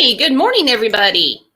Hey, good morning, everybody.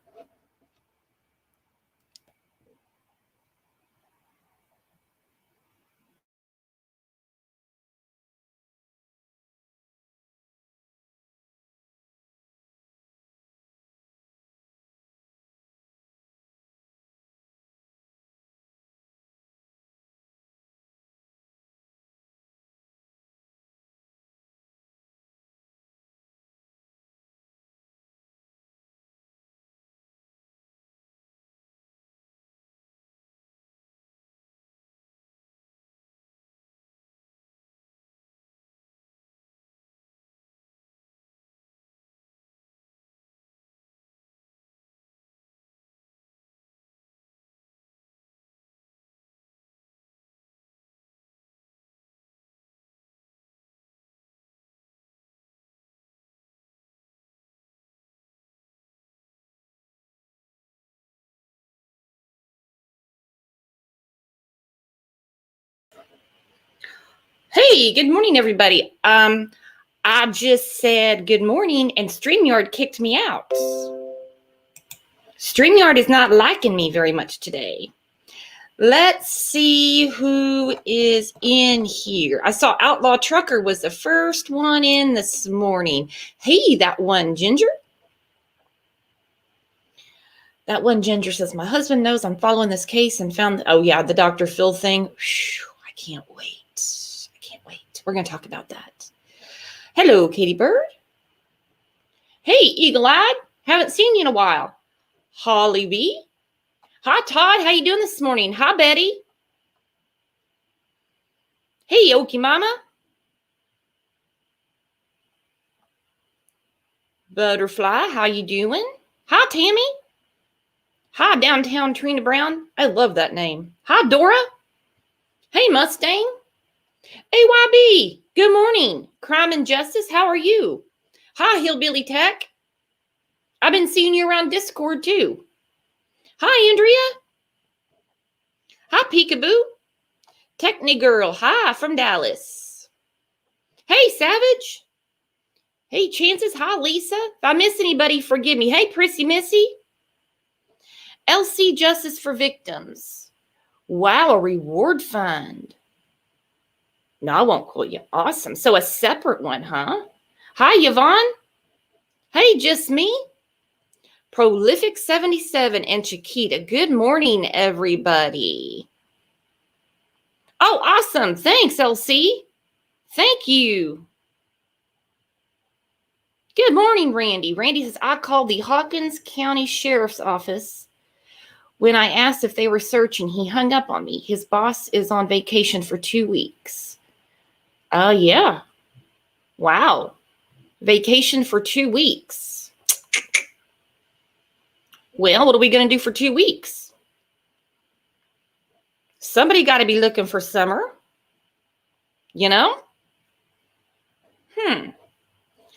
Hey, good morning, everybody. I just said good morning and StreamYard kicked me out. StreamYard is not liking me very much today. Let's see who is in here. I saw Outlaw Trucker was the first one in this morning. Hey, that one Ginger. That one Ginger says, my husband knows I'm following this case and found, oh yeah, the Dr. Phil thing. Whew, I can't wait. We're going to talk about that. Hello, Katie Bird. Hey, Eagle-Eyed. Haven't seen you in a while. Holly B. Hi, Todd. How you doing this morning? Hi, Betty. Hey, Okie Mama. Butterfly, how you doing? Hi, Tammy. Hi, Downtown Trina Brown. I love that name. Hi, Dora. Hey, Mustang. AYB, good morning. Crime and Justice, how are you? Hi, Hillbilly Tech. I've been seeing you around Discord too. Hi, Andrea. Hi, Peekaboo. Techni Girl, hi from Dallas. Hey, Savage. Hey, Chances, hi, Lisa. If I miss anybody, forgive me. Hey, Prissy Missy. LC Justice for Victims. Wow, a reward fund. No, I won't call you awesome. So a separate one, huh? Hi, Yvonne. Hey, just me. Prolific 77 and Chiquita. Good morning, everybody. Oh, awesome. Thanks, LC. Thank you. Good morning, Randy. Randy says, I called the Hawkins County Sheriff's Office when I asked if they were searching. He hung up on me. His boss is on vacation for 2 weeks. Oh, yeah. Wow. Vacation for 2 weeks. Well, what are we going to do for 2 weeks? Somebody got to be looking for summer. You know?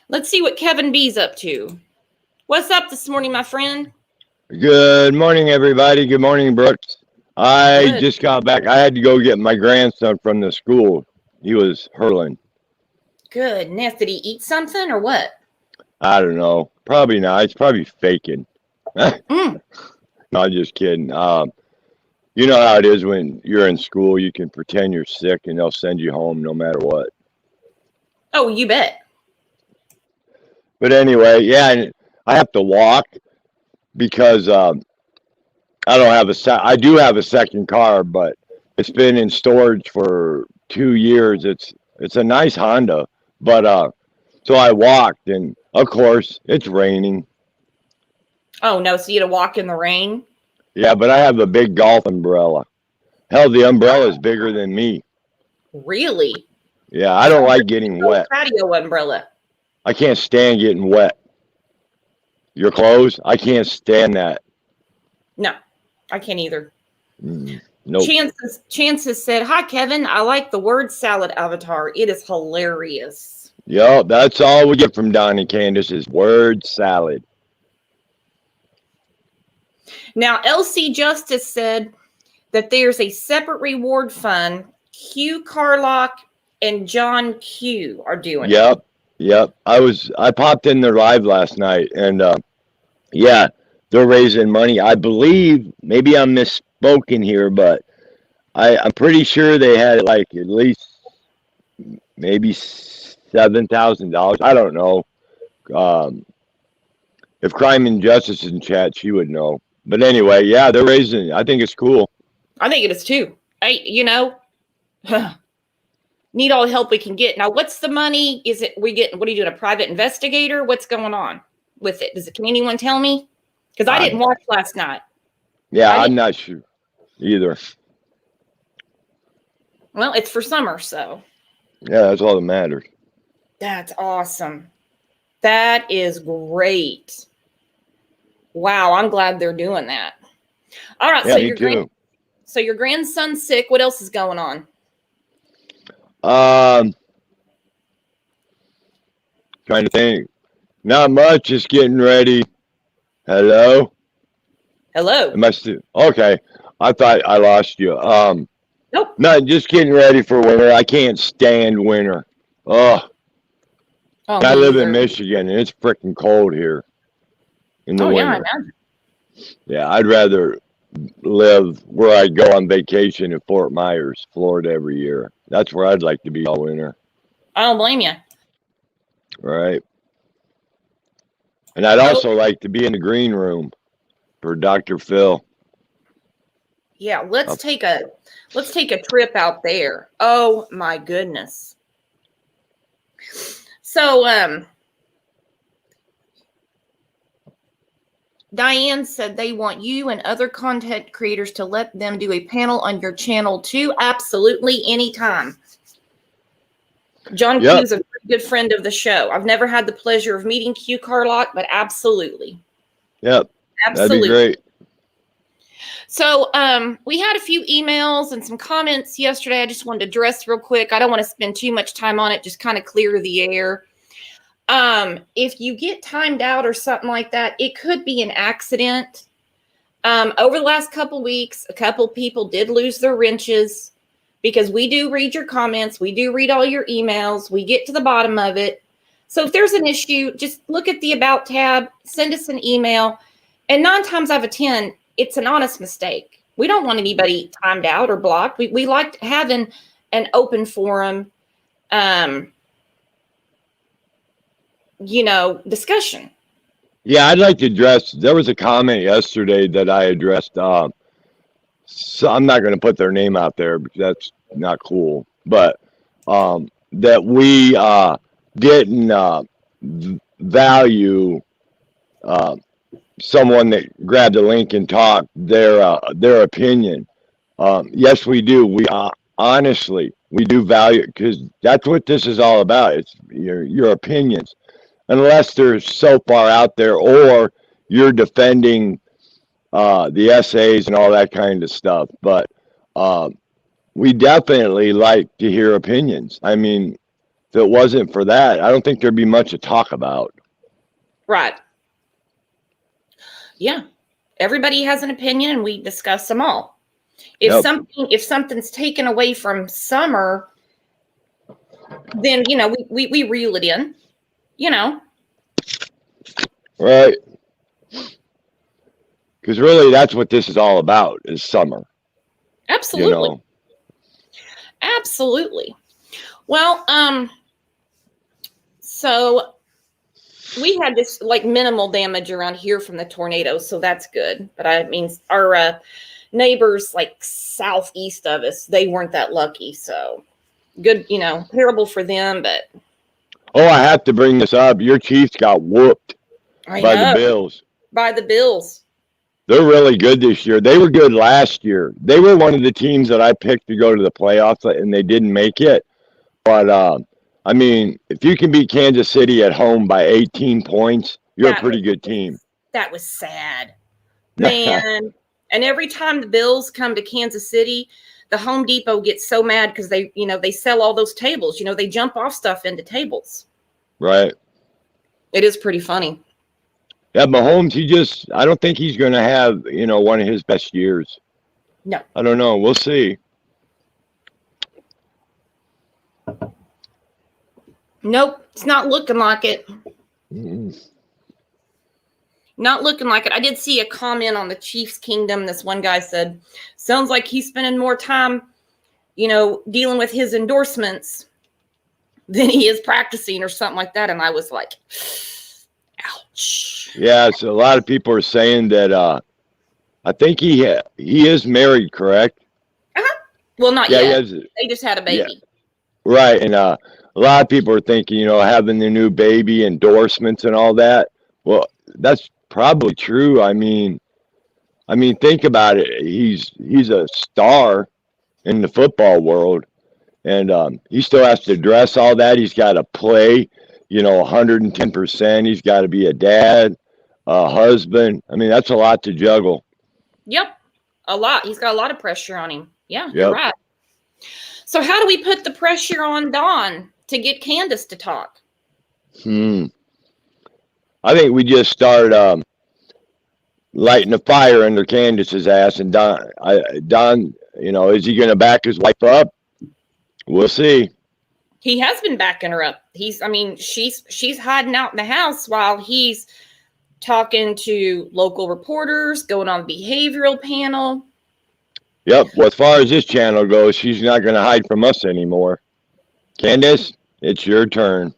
Let's see what Kevin B's up to. What's up this morning, my friend? Good morning, everybody. Good morning, Brooks. I just got back. I had to go get my grandson from the school. He was hurling. Goodness. Did he eat something or what? I don't know. Probably not. He's probably faking. No, I'm just kidding. You know how it is when you're in school. You can pretend you're sick and they'll send you home no matter what. Oh, you bet. But anyway, yeah, I have to walk because I don't have I do have a second car, but it's been in storage for 2 years. It's a nice Honda, but so I walked, and of course it's raining. Oh no, so you had to walk in the rain? Yeah, but I have a big golf umbrella. Hell, the umbrella is bigger than me. Really? Yeah, I don't like getting wet. Patio umbrella. I can't stand getting wet. Your clothes? I can't stand that. No, I can't either. Nope. Chances said, hi, Kevin. I like the word salad avatar. It is hilarious. Yep, that's all we get from Donnie Candus is word salad. Now, LC Justice said that there's a separate reward fund. Q Carlock and John Q are doing it. Yep. I popped in their live last night, and Yeah, they're raising money. I believe, maybe I'm misspoken here, but I'm pretty sure they had like at least maybe $7,000. I don't know. Um, if Crime and Justice is in chat, she would know. But anyway, yeah, they're raising. I think it's cool. I think it is too. Need all the help we can get. Now, what's the money? Is it what are you doing? A private investigator? What's going on with it? Can anyone tell me? Because I didn't watch last night. Yeah, I'm not sure either. Well, it's for summer, so. Yeah, that's all that matters. That's awesome. That is great. Wow, I'm glad they're doing that. All right, yeah, me too. So your grandson's sick. What else is going on? Trying to think. Not much. Just getting ready. Hello. Hello. Am I still okay? I thought I lost you. Nope. No, just getting ready for winter. I can't stand winter. Oh, I live in Michigan and it's freaking cold here in the winter. Yeah, I'd rather live where I go on vacation in Fort Myers, Florida every year. That's where I'd like to be all winter. I don't blame you. Right. And I'd also like to be in the green room for Dr. Phil. Yeah, let's take a trip out there. Oh my goodness. So Diane said they want you and other content creators to let them do a panel on your channel too. Absolutely, anytime. John Q's a very good friend of the show. I've never had the pleasure of meeting Q Carlock, but absolutely. Yep. Absolutely. That'd be great. So we had a few emails and some comments yesterday. I just wanted to address real quick. I don't want to spend too much time on it, just kind of clear the air. If you get timed out or something like that, it could be an accident. Over the last couple weeks, a couple people did lose their wrenches because we do read your comments. We do read all your emails. We get to the bottom of it. So if there's an issue, just look at the About tab, send us an email. And 9 times out of 10, it's an honest mistake. We don't want anybody timed out or blocked. We like having an open forum, discussion. Yeah, I'd like to address, there was a comment yesterday that I addressed. So I'm not going to put their name out there because that's not cool. But that we didn't value someone that grabbed a link and talked their opinion. Yes, we do. We honestly we do value because that's what this is all about. It's your opinions, unless they're so far out there or you're defending the essays and all that kind of stuff. But we definitely like to hear opinions. I mean, if it wasn't for that, I don't think there'd be much to talk about. Right. Yeah. Everybody has an opinion and we discuss them all. If something's taken away from summer, then we reel it in. Right. Because really that's what this is all about, is summer. Absolutely. Absolutely. Well, so we had this minimal damage around here from the tornado, so that's good. But I mean, our neighbors southeast of us, they weren't that lucky. So good, terrible for them. But I have to bring this up. Your Chiefs got whooped by the Bills. By the Bills. They're really good this year. They were good last year. They were one of the teams that I picked to go to the playoffs, and they didn't make it. But I mean, if you can beat Kansas City at home by 18 points, you're a pretty good team. That was sad, man. And every time the Bills come to Kansas City, the Home Depot gets so mad because they sell all those tables. They jump off stuff into tables. Right. It is pretty funny. Yeah, Mahomes, I don't think he's going to have, one of his best years. No. I don't know. We'll see. Nope. It's not looking like it. Mm-hmm. Not looking like it. I did see a comment on the Chiefs Kingdom. This one guy said, sounds like he's spending more time, dealing with his endorsements than he is practicing or something like that. And I was like, ouch. Yeah, so a lot of people are saying that I think he is married, correct? Well, not yet. They just had a baby. Yeah, right. And a lot of people are thinking, having the new baby, endorsements and all that. Well, that's probably true. I mean, think about it. He's a star in the football world, and he still has to address all that. He's got to play, 110%. He's got to be a dad, a husband. I mean, that's a lot to juggle. Yep, a lot. He's got a lot of pressure on him. Yeah, you're right. So how do we put the pressure on Dawn to get Candus to talk? I think we just start lighting a fire under Candus's ass, and Don, is he going to back his wife up? We'll see. He has been backing her up. She's hiding out in the house while he's talking to local reporters, going on the behavioral panel. Yep. Well, as far as this channel goes, she's not going to hide from us anymore. Candus, it's your turn.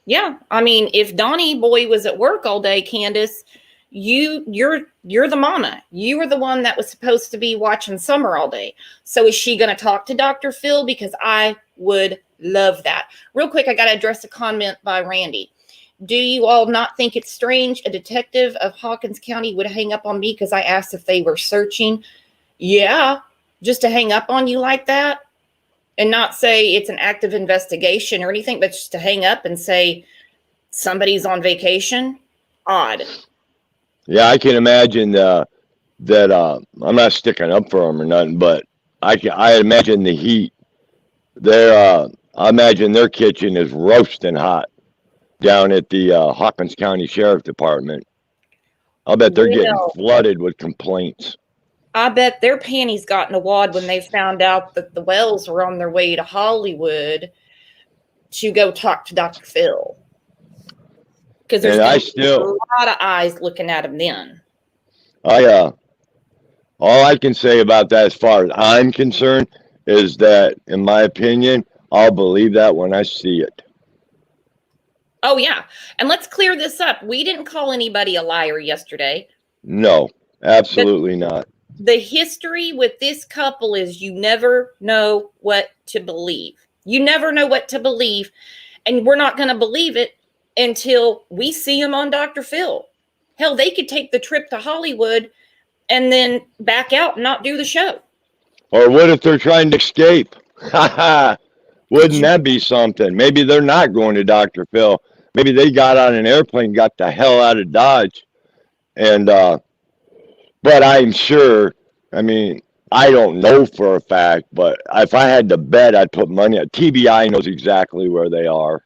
Yeah, I mean, if Donnie Boy was at work all day, Candus, you're the mama. You were the one that was supposed to be watching Summer all day. So is she going to talk to Dr. Phil? Because I would love that. Real quick, I got to address a comment by Randy. Do you all not think it's strange a detective of Hawkins County would hang up on me because I asked if they were searching? Yeah, just to hang up on you like that? And not say it's an active investigation or anything, but just to hang up and say somebody's on vacation? Odd. Yeah, I can imagine that I'm not sticking up for them or nothing, but I imagine the heat. I imagine their kitchen is roasting hot down at the Hawkins County Sheriff Department. I'll bet they're getting flooded with complaints. I bet their panties got in a wad when they found out that the Wells were on their way to Hollywood to go talk to Dr. Phil. Because there's a lot of eyes looking at him then. All I can say about that as far as I'm concerned is that, in my opinion, I'll believe that when I see it. Oh, yeah. And let's clear this up. We didn't call anybody a liar yesterday. No, absolutely not. The history with this couple is you never know what to believe. You never know what to believe. And we're not going to believe it until we see them on Dr. Phil. Hell, they could take the trip to Hollywood and then back out and not do the show. Or what if they're trying to escape? Wouldn't that be something? Maybe they're not going to Dr. Phil. Maybe they got on an airplane, got the hell out of Dodge. And, but I'm sure, I don't know for a fact, but if I had to bet, I'd put money on TBI knows exactly where they are.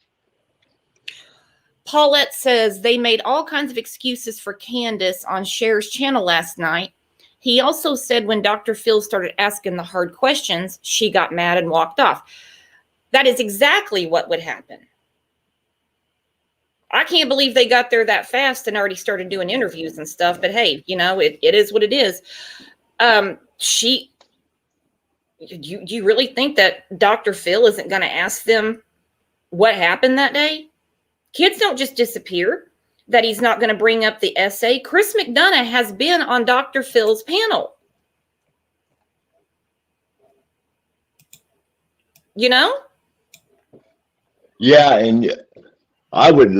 Paulette says they made all kinds of excuses for Candus on Cher's channel last night. He also said when Dr. Phil started asking the hard questions, she got mad and walked off. That is exactly what would happen. I can't believe they got there that fast and already started doing interviews and stuff. But hey, it is what it is. Do you really think that Dr. Phil isn't going to ask them what happened that day? Kids don't just disappear. That he's not going to bring up the essay. Chris McDonough has been on Dr. Phil's panel. Yeah, and I would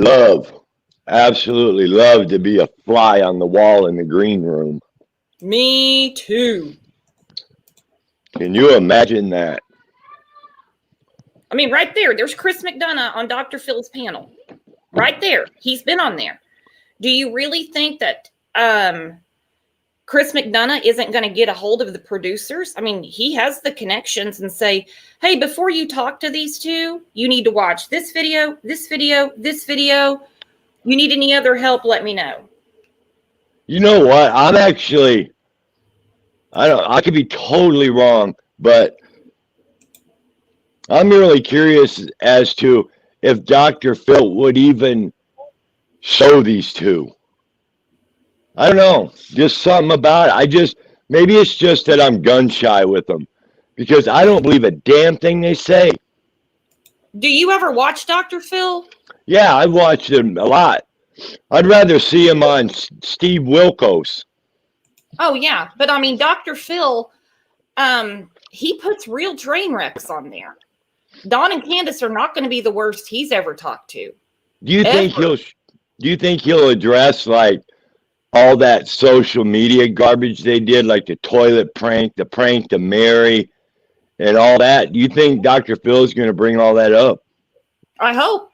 absolutely love to be a fly on the wall in the green room. Me too. Can you imagine that? Right there's Chris McDonough on Dr. Phil's panel. Right there. He's been on there. Do you really think that Chris McDonough isn't going to get a hold of the producers? He has the connections and say, hey, before you talk to these two, you need to watch this video, this video, this video. You need any other help, let me know. You know what? I could be totally wrong, but I'm really curious as to if Dr. Phil would even show these two. I don't know, just something about it. Maybe it's just that I'm gun shy with them because I don't believe a damn thing they say. Do you ever watch Dr. Phil? Yeah, I've watched him a lot. I'd rather see him on Steve Wilkos. Oh yeah, but I mean, Dr. Phil, he puts real train wrecks on there. Don and Candus are not going to be the worst he's ever talked to. Do you think Ever. he'll address like all that social media garbage they did, like the toilet prank, the prank to Mary, and all that? Do you think Dr. Phil is going to bring all that up? I hope.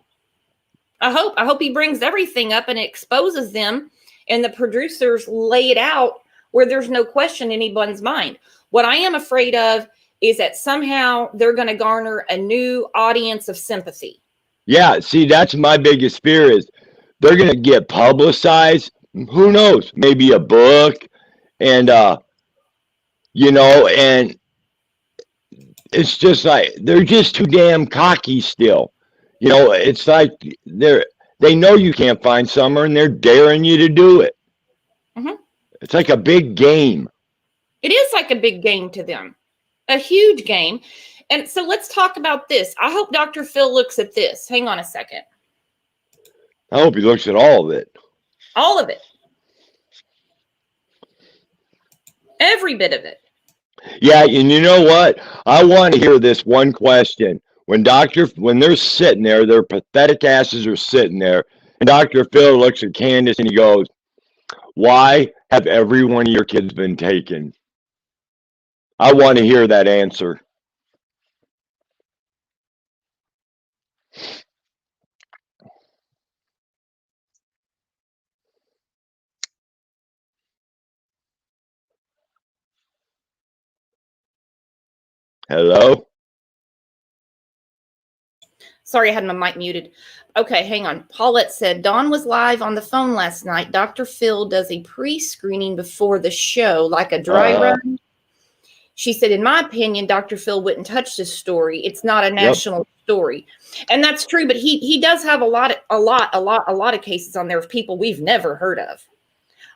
I hope he brings everything up and exposes them, and the producers lay it out where there's no question in anyone's mind. What I am afraid of is that somehow they're going to garner a new audience of sympathy. Yeah, see, that's my biggest fear is they're going to get publicized. Who knows? Maybe a book, and and it's just like they're just too damn cocky still. It's like they know you can't find summer, and they're daring you to do it. Mm-hmm. It's like a big game. It is like a big game to them, a huge game. And so let's talk about this. I hope Dr. Phil looks at this. Hang on a second. I hope he looks at all of it. All of it. Every bit of it. Yeah, and you know what? I want to hear this one question. When they're sitting there, their pathetic asses are sitting there, and Dr. Phil looks at Candus and he goes, "Why have every one of your kids been taken?" I want to hear that answer. Hello? Sorry, I had my mic muted. Okay, hang on. Paulette said, Dawn was live on the phone last night. Dr. Phil does a pre-screening before the show, like a dry run. She said, in my opinion, Dr. Phil wouldn't touch this story. It's not a national story. And that's true, but he does have a lot of cases on there of people we've never heard of.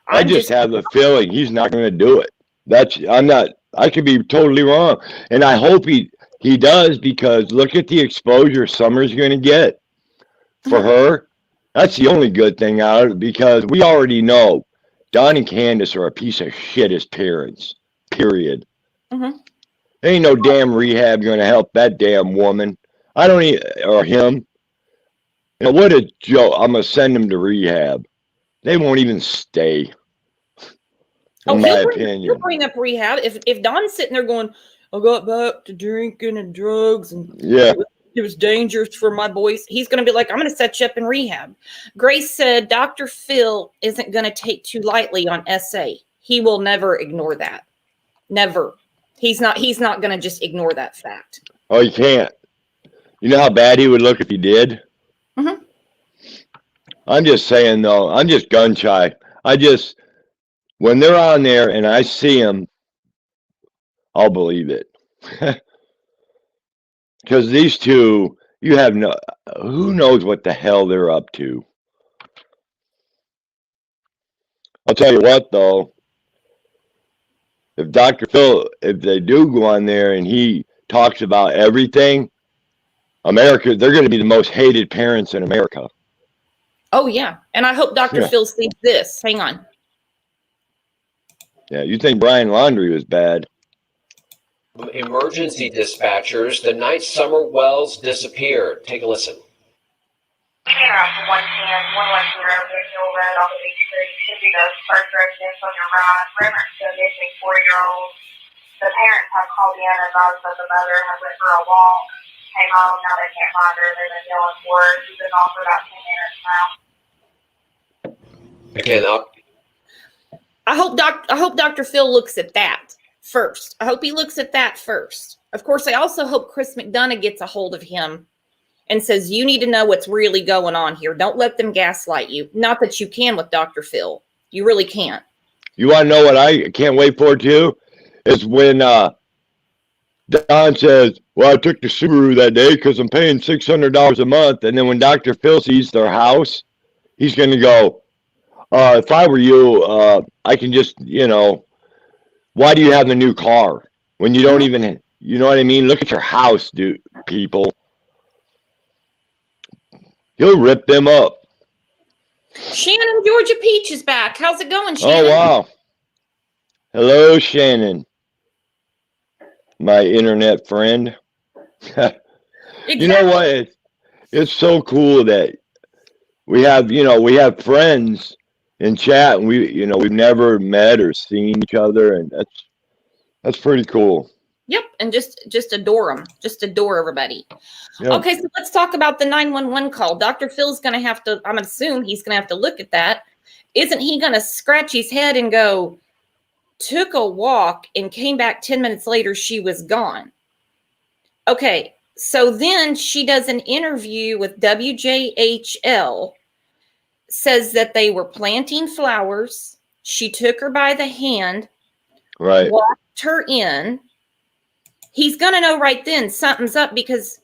I just have the feeling he's not going to do it. I could be totally wrong. And I hope he does, because look at the exposure Summer's going to get for her. That's the only good thing out of it, because we already know Don and Candus are a piece of shit as parents, period. Mm-hmm. Ain't no damn rehab going to help that damn woman. Or him. What a joke. I'm going to send them to rehab. They won't even stay. In my opinion. He'll bring up rehab. If Don's sitting there going, I got back to drinking and drugs, and it was dangerous for my boys, he's going to be like, I'm going to set you up in rehab. Grace said, Dr. Phil isn't going to take too lightly on SA. He will never ignore that. Never. He's not going to just ignore that fact. Oh, he can't. You know how bad he would look if he did? Mm-hmm. I'm just saying, though, I'm just gun shy. When they're on there and I see them, I'll believe it. Because these two, who knows what the hell they're up to. I'll tell you what, though, if Dr. Phil, if they do go on there and he talks about everything, they're going to be the most hated parents in America. Oh, yeah. And I hope Dr. Phil sees this. Hang on. Yeah, you think Brian Laundrie was bad. Emergency dispatchers, the night Summer Wells disappeared. Take a listen. Off 110, 110, Hill Road off of East Street. Should be the first residence on your right. Reference to a missing 4-year-old. The parents have called in and advised that the mother had went for a walk, came home, now they can't find her. They've been yelling for her. She's been off for about 10 minutes now. Again, I hope Dr. Phil looks at that first. I hope he looks at that first. Of course, I also hope Chris McDonough gets a hold of him and says, you need to know what's really going on here. Don't let them gaslight you. Not that you can with Dr. Phil. You really can't. You want to know what I can't wait for, too? Is when Don says, well, I took the Subaru that day because I'm paying $600 a month. And then when Dr. Phil sees their house, he's going to go, if I were you, I can just, why do you have a new car when you don't even, you know what I mean? Look at your house, dude, people. He'll rip them up. Shannon Georgia Peach is back. How's it going, Oh, Shannon? wow. Hello, Shannon, my internet friend. You know what? It's so cool that we have friends in chat, and we've never met or seen each other, and that's pretty cool. Yep, and just adore them. Just adore everybody. Yep. Okay, so let's talk about the 911 call. Dr. Phil's going to have to, I'm assuming he's going to have to look at that. Isn't he going to scratch his head and go, took a walk and came back 10 minutes later, she was gone? Okay, so then she does an interview with WJHL, says that they were planting flowers. She took her by the hand, Right. walked her in. He's going to know right then something's up, because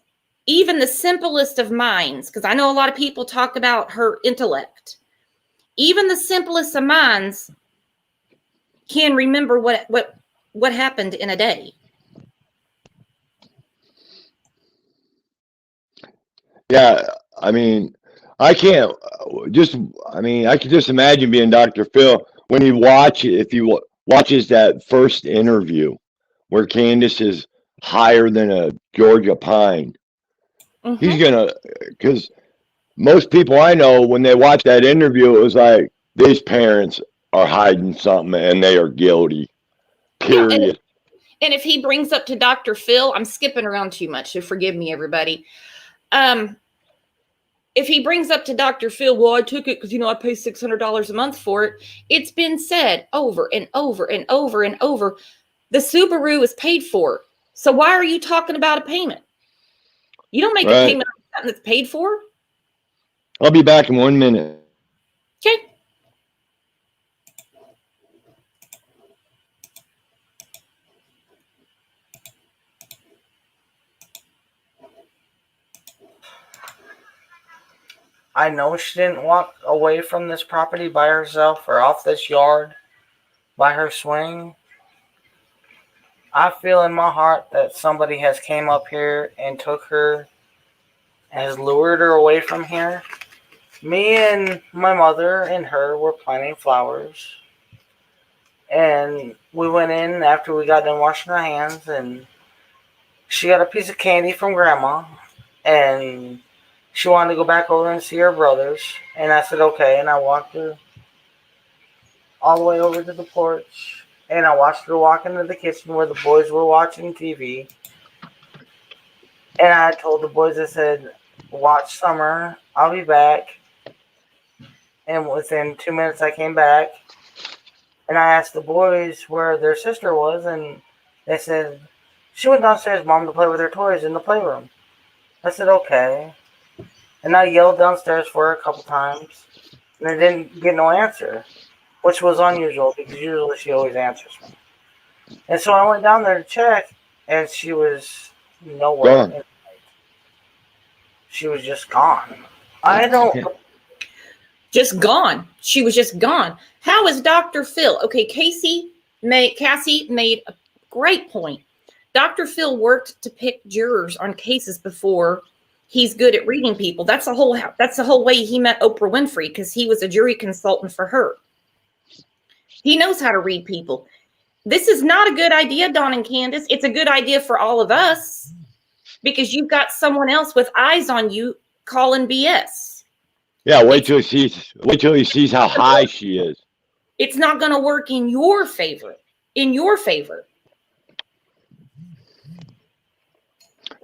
even the simplest of minds, because I know a lot of people talk about her intellect, even the simplest of minds can remember what happened in a day. Yeah, I mean, I can't I can just imagine being Dr. Phil when if he watches that first interview where Candus is higher than a Georgia pine. Mm-hmm. He's gonna, because most people I know, when they watch that interview, it was like, these parents are hiding something and they are guilty. Period. Yeah, and if he brings up to Dr. Phil, I'm skipping around too much, so forgive me, everybody. If he brings up to Dr. Phil, well, I took it because, I pay $600 a month for it. It's been said over and over and over and over. The Subaru is paid for. So why are you talking about a payment? You don't make a payment on something that's paid for. I'll be back in 1 minute. Okay. I know she didn't walk away from this property by herself or off this yard by her swing. I feel in my heart that somebody has came up here and took her, has lured her away from here. Me and my mother and her were planting flowers. And we went in after we got done washing our hands, and she got a piece of candy from Grandma, and she wanted to go back over and see her brothers. And I said, okay. And I walked her all the way over to the porch. And I watched her walk into the kitchen where the boys were watching TV. And I told the boys, I said, watch Summer. I'll be back. And within 2 minutes, I came back. And I asked the boys where their sister was. And they said, she went downstairs, Mom, to play with her toys in the playroom. I said, okay. And I yelled downstairs for her a couple times. And I didn't get no answer, which was unusual because usually she always answers me. And so I went down there to check, and she was nowhere. Gone. She was just gone. I don't... Just gone. She was just gone. How is Dr. Phil? Okay, Cassie made a great point. Dr. Phil worked to pick jurors on cases before. He's good at reading people. That's the whole way he met Oprah Winfrey, because he was a jury consultant for her. He knows how to read people. This is not a good idea, Dawn and Candus. It's a good idea for all of us, because you've got someone else with eyes on you calling BS. Yeah, wait till he sees how high she is. It's not going to work in your favor. In your favor.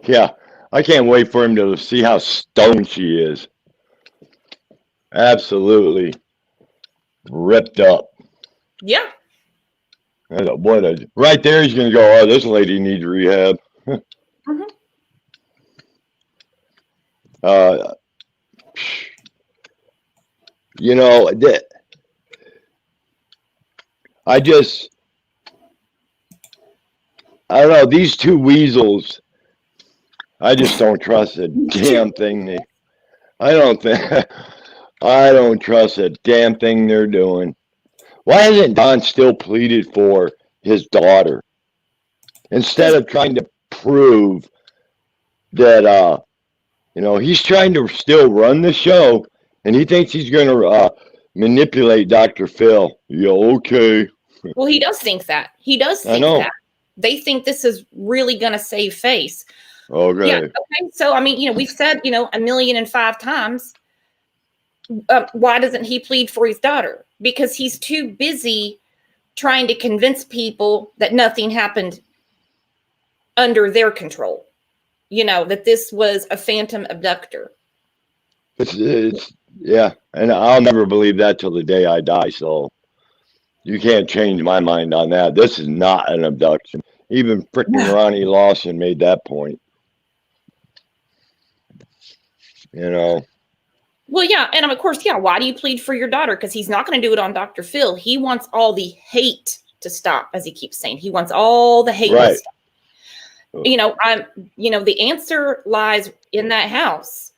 Yeah, I can't wait for him to see how stoned she is. Absolutely ripped up. Yeah. Right there, he's going to go, oh, this lady needs rehab. Mm-hmm. I don't know, these two weasels, I just don't trust a damn thing. I don't think, I don't trust a damn thing they're doing. Why hasn't Don still pleaded for his daughter instead of trying to prove that he's trying to still run the show and he thinks he's going to manipulate Dr. Phil. Yeah, okay. Well, he does think that. He does I think know. that. They think this is really going to save face. Okay. Yeah. Okay. So, I mean, we've said, 1,000,005 times. Why doesn't he plead for his daughter? Because he's too busy trying to convince people that nothing happened under their control. That this was a phantom abductor. It's yeah, and I'll never believe that till the day I die. So you can't change my mind on that. This is not an abduction. Even freaking Ronnie Lawson made that point. Well, yeah, and of course, yeah. Why do you plead for your daughter? Because he's not going to do it on Dr. Phil. He wants all the hate to stop, as he keeps saying. He wants all the hate to stop. The answer lies in that house.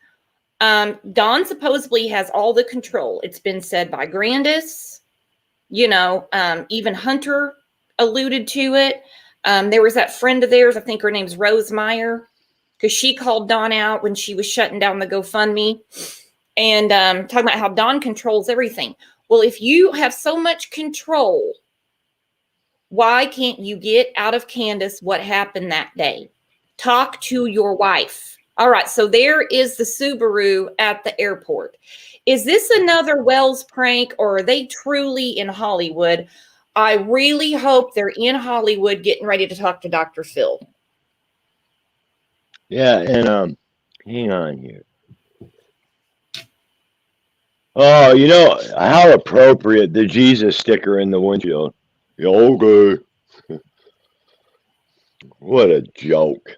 Don supposedly has all the control. It's been said by Candus. Even Hunter alluded to it. There was that friend of theirs, I think her name's Rose Meyer, because she called Don out when she was shutting down the GoFundMe and talking about how Don controls everything. Well, if you have so much control, why can't you get out of Candus what happened that day? Talk to your wife. All right, so there is the Subaru at the airport. Is this another Wells prank, or are they truly in Hollywood? I really hope they're in Hollywood getting ready to talk to Dr. Phil. Yeah, and hang on here. Oh, how appropriate, the Jesus sticker in the windshield. Yeah, okay. What a joke.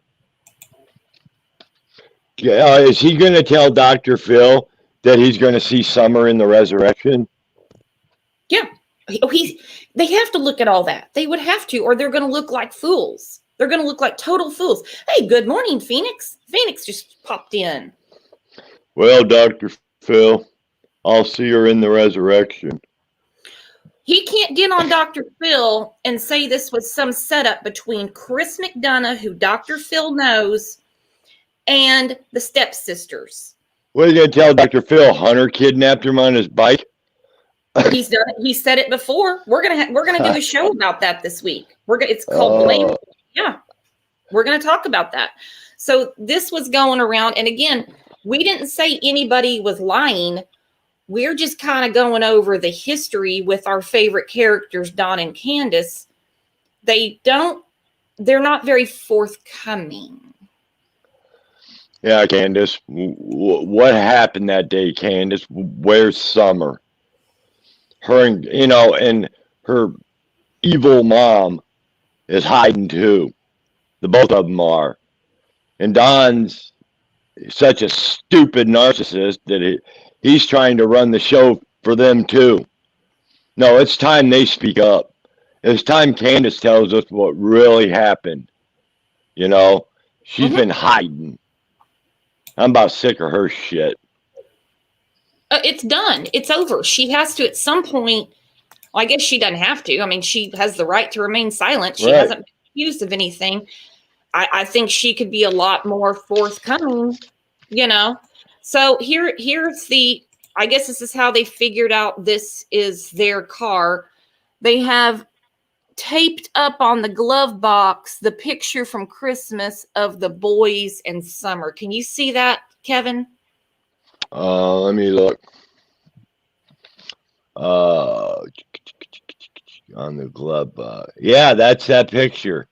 Yeah, is he going to tell Dr. Phil that he's going to see Summer in the resurrection? Yeah. They have to look at all that. They would have to, or they're going to look like fools. They're going to look like total fools. Hey, good morning, Phoenix. Phoenix just popped in. Well, Dr. Phil, I'll see her in the resurrection. He can't get on Dr. Phil and say this was some setup between Chris McDonough, who Dr. Phil knows, and the stepsisters. What are you going to tell Dr. Phil? Hunter kidnapped him on his bike? He's done it. He said it before. We're gonna do a show about that this week. It's called Blame. Yeah, we're gonna talk about that. So this was going around, and again, we didn't say anybody was lying. We're just kind of going over the history with our favorite characters, Don and Candus. They're not very forthcoming. Yeah, Candus. What happened that day, Candus? Where's Summer? Her and her evil mom is hiding too. The both of them are. And Don's such a stupid narcissist that he's trying to run the show for them too. No, it's time they speak up. It's time Candus tells us what really happened. She's been hiding. I'm about sick of her shit. It's done. It's over. She has to at some point. Well, I guess she doesn't have to. I mean, she has the right to remain silent. She hasn't been accused of anything. I think she could be a lot more forthcoming, So here's I guess this is how they figured out this is their car. They have taped up on the glove box the picture from Christmas of the boys and Summer. Can you see that, Kevin? Let me look. On the glove box. Yeah, that's that picture.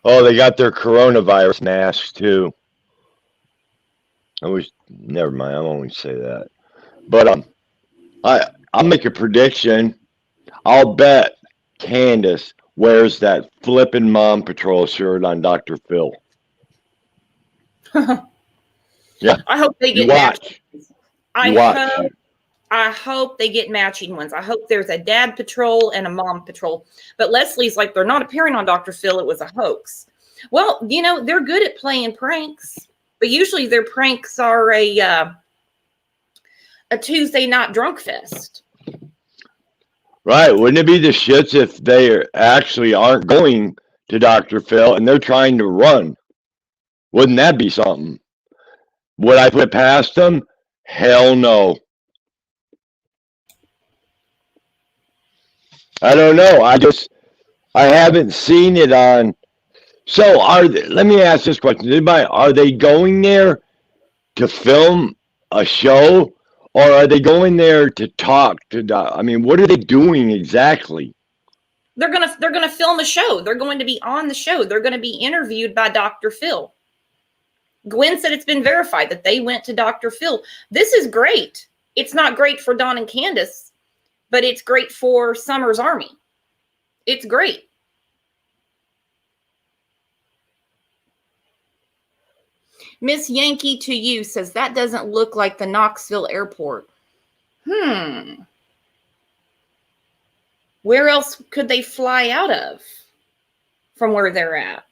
Oh, they got their coronavirus masks too. Never mind. I won't say that. But I'll make a prediction. I'll bet Candus wears that flippin' Mom Patrol shirt on Dr. Phil. Yeah. I hope they get matching. I hope they get matching ones. I hope there's a dad patrol and a mom patrol. But Leslie's like, they're not appearing on Dr. Phil. It was a hoax. Well, they're good at playing pranks. But usually their pranks are a Tuesday night drunk fest. Right. Wouldn't it be the shits if they actually aren't going to Dr. Phil and they're trying to run? Wouldn't that be something? Would I put it past them? Hell no. I don't know. I haven't seen it on. So let me ask this question. Are they going there to film a show, or are they going there to talk to I mean, what are they doing exactly? They're gonna film a show. They're going to be on the show. They're going to be interviewed by Dr. Phil. Gwen said it's been verified that they went to Dr. Phil. This is great. It's not great for Dawn and Candus, but it's great for Summer's Army. It's great. Miss Yankee to you says that doesn't look like the Knoxville airport. Where else could they fly out of from where they're at?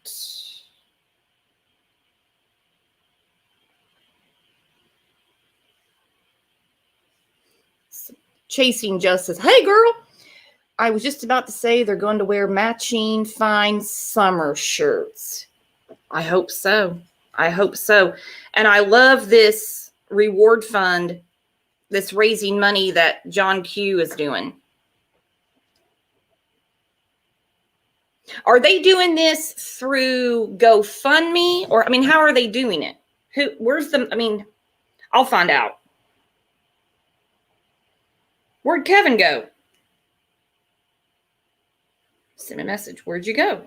Chasing Justice. Hey, girl. I was just about to say they're going to wear matching fine summer shirts. I hope so. I hope so. And I love this reward fund, this raising money that John Q is doing. Are they doing this through GoFundMe? Or, I mean, how are they doing it? I'll find out. Where'd Kevin go? Send me a message. Where'd you go?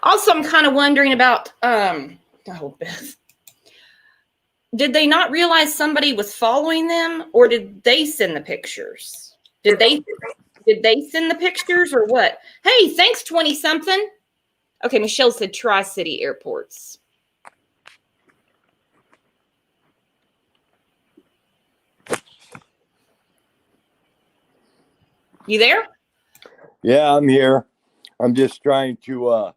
Also, I'm kind of wondering about, Beth. Did they not realize somebody was following them, or did they send the pictures? Did they send the pictures or what? Hey, thanks, 20-something. Okay, Michelle said Tri-City Airports. You there? Yeah, I'm here. I'm just trying to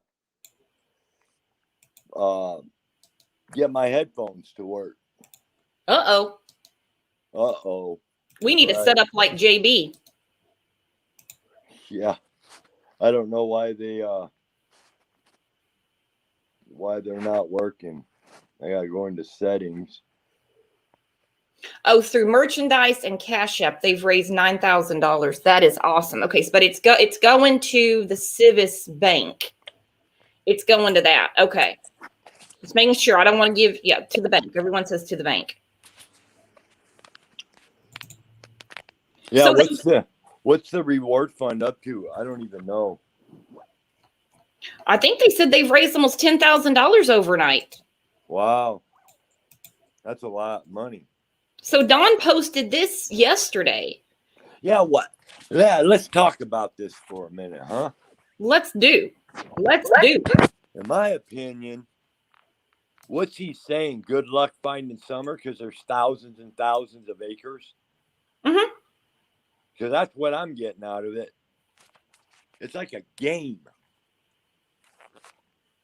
get my headphones to work. Uh-oh. Uh-oh. We need to set up like JB. Yeah. I don't know why they're not working. I gotta go into settings. Oh, through merchandise and Cash App, they've raised $9,000. That is awesome. Okay, but it's going to the Civis Bank. It's going to that. Okay. Just making sure. I don't want to give, to the bank. Everyone says to the bank. Yeah, so what's the reward fund up to? I don't even know. I think they said they've raised almost $10,000 overnight. Wow. That's a lot of money. So Don posted this yesterday. Yeah, what? Yeah, let's talk about this for a minute, huh? Let's do. In my opinion, what's he saying? Good luck finding summer because there's thousands and thousands of acres? Mm-hmm. Because that's what I'm getting out of it. It's like a game.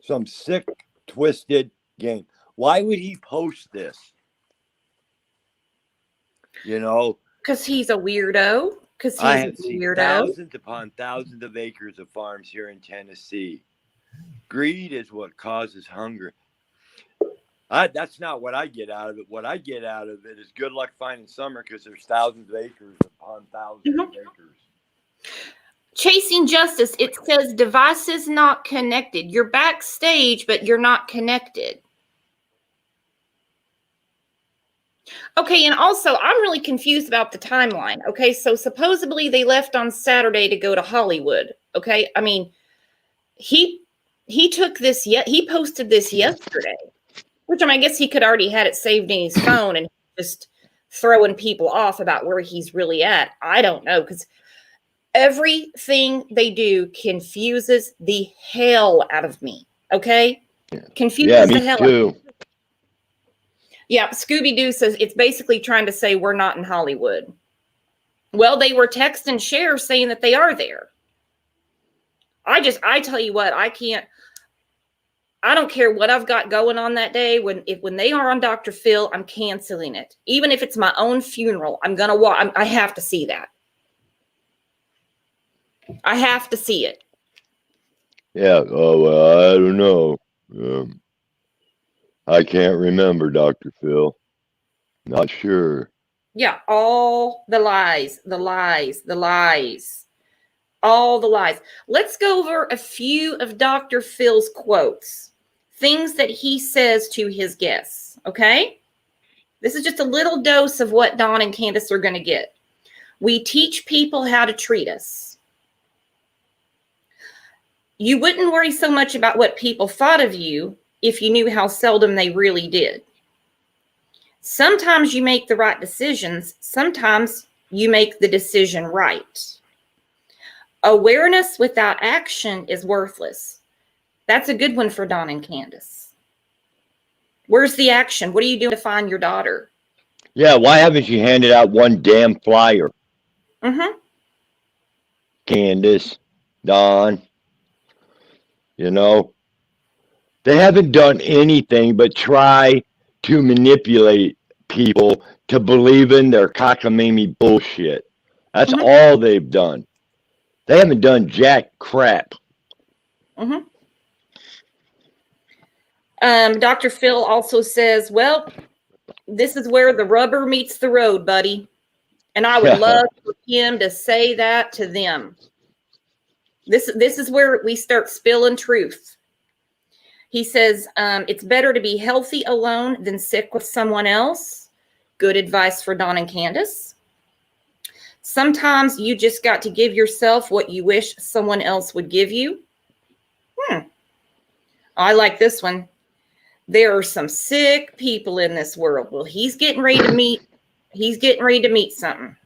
Some sick, twisted game. Why would he post this? You know? Because he's a weirdo. I have seen thousands upon thousands of acres of farms here in Tennessee. Greed is what causes hunger. That's not what I get out of it. What I get out of it is good luck finding summer because there's thousands of acres upon thousands of acres. Chasing Justice, it says devices not connected. You're backstage, but you're not connected. Okay, and also, I'm really confused about the timeline. Okay, so supposedly they left on Saturday to go to Hollywood. Okay, I mean, he took this, he posted this yesterday, which I guess he could already had it saved in his phone and just throwing people off about where he's really at. I don't know, because everything they do confuses the hell out of me. Okay, confuses the hell out of me. Yeah, Scooby-Doo says it's basically trying to say we're not in Hollywood. Well, they were text and share saying that they are there. I tell you what, I don't care what I've got going on that day. When they are on Dr. Phil, I'm canceling it. Even if it's my own funeral, I'm going to watch. I have to see that. I have to see it. Yeah. Oh, well, I don't know. I can't remember, Dr. Phil. Not sure. Yeah, all the lies, the lies, the lies, all the lies. Let's go over a few of Dr. Phil's quotes, things that he says to his guests, okay? This is just a little dose of what Don and Candus are going to get. We teach people how to treat us. You wouldn't worry so much about what people thought of you if you knew how seldom they really did. Sometimes you make the right decisions. Sometimes you make the decision right. Awareness without action is worthless. That's a good one for Don and Candus. Where's the action? What are you doing to find your daughter? Yeah, why haven't you handed out one damn flyer? Mm-hmm. Candus, Don, you know, they haven't done anything but try to manipulate people to believe in their cockamamie bullshit. That's all they've done. They haven't done jack crap. Mm-hmm. Dr. Phil also says, well, this is where the rubber meets the road, buddy. And I would love for him to say that to them. This is where we start spilling truth. He says, it's better to be healthy alone than sick with someone else. Good advice for Don and Candus. Sometimes you just got to give yourself what you wish someone else would give you. I like this one. There are some sick people in this world. Well, he's getting ready to meet something.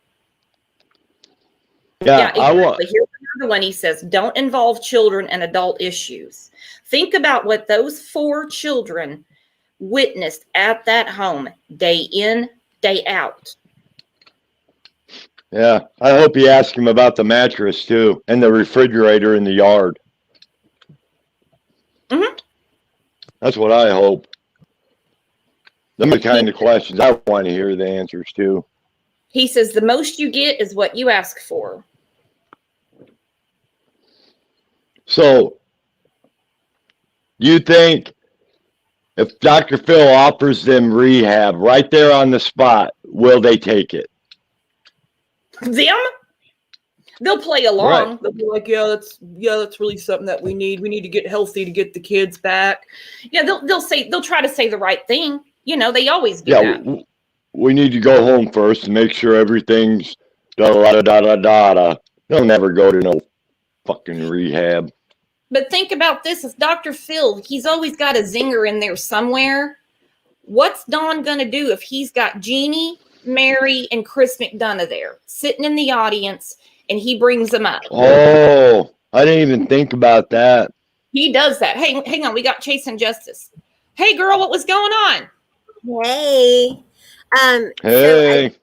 Yeah, exactly. Here's another one. He says, don't involve children and adult issues. Think about what those 4 children witnessed at that home, day in, day out. Yeah, I hope you ask him about the mattress too and the refrigerator in the yard. Mm-hmm. That's what I hope. Them are the kind of questions I want to hear the answers to. He says the most you get is what you ask for. So, you think if Dr. Phil offers them rehab right there on the spot, will they take it? Them? They'll play along. Right. They'll be like, yeah, that's really something that we need. We need to get healthy to get the kids back. Yeah, they'll try to say the right thing. You know, they always do that. We need to go home first and make sure everything's da-da-da-da-da-da. They'll never go to no fucking rehab. But think about this. As Dr. Phil, he's always got a zinger in there somewhere. What's Don going to do if he's got Jeannie, Mary, and Chris McDonough there sitting in the audience and he brings them up? Oh, I didn't even think about that. He does that. Hey, hang on. We got Chase and Justice. Hey, girl, what was going on? Hey. Hey. So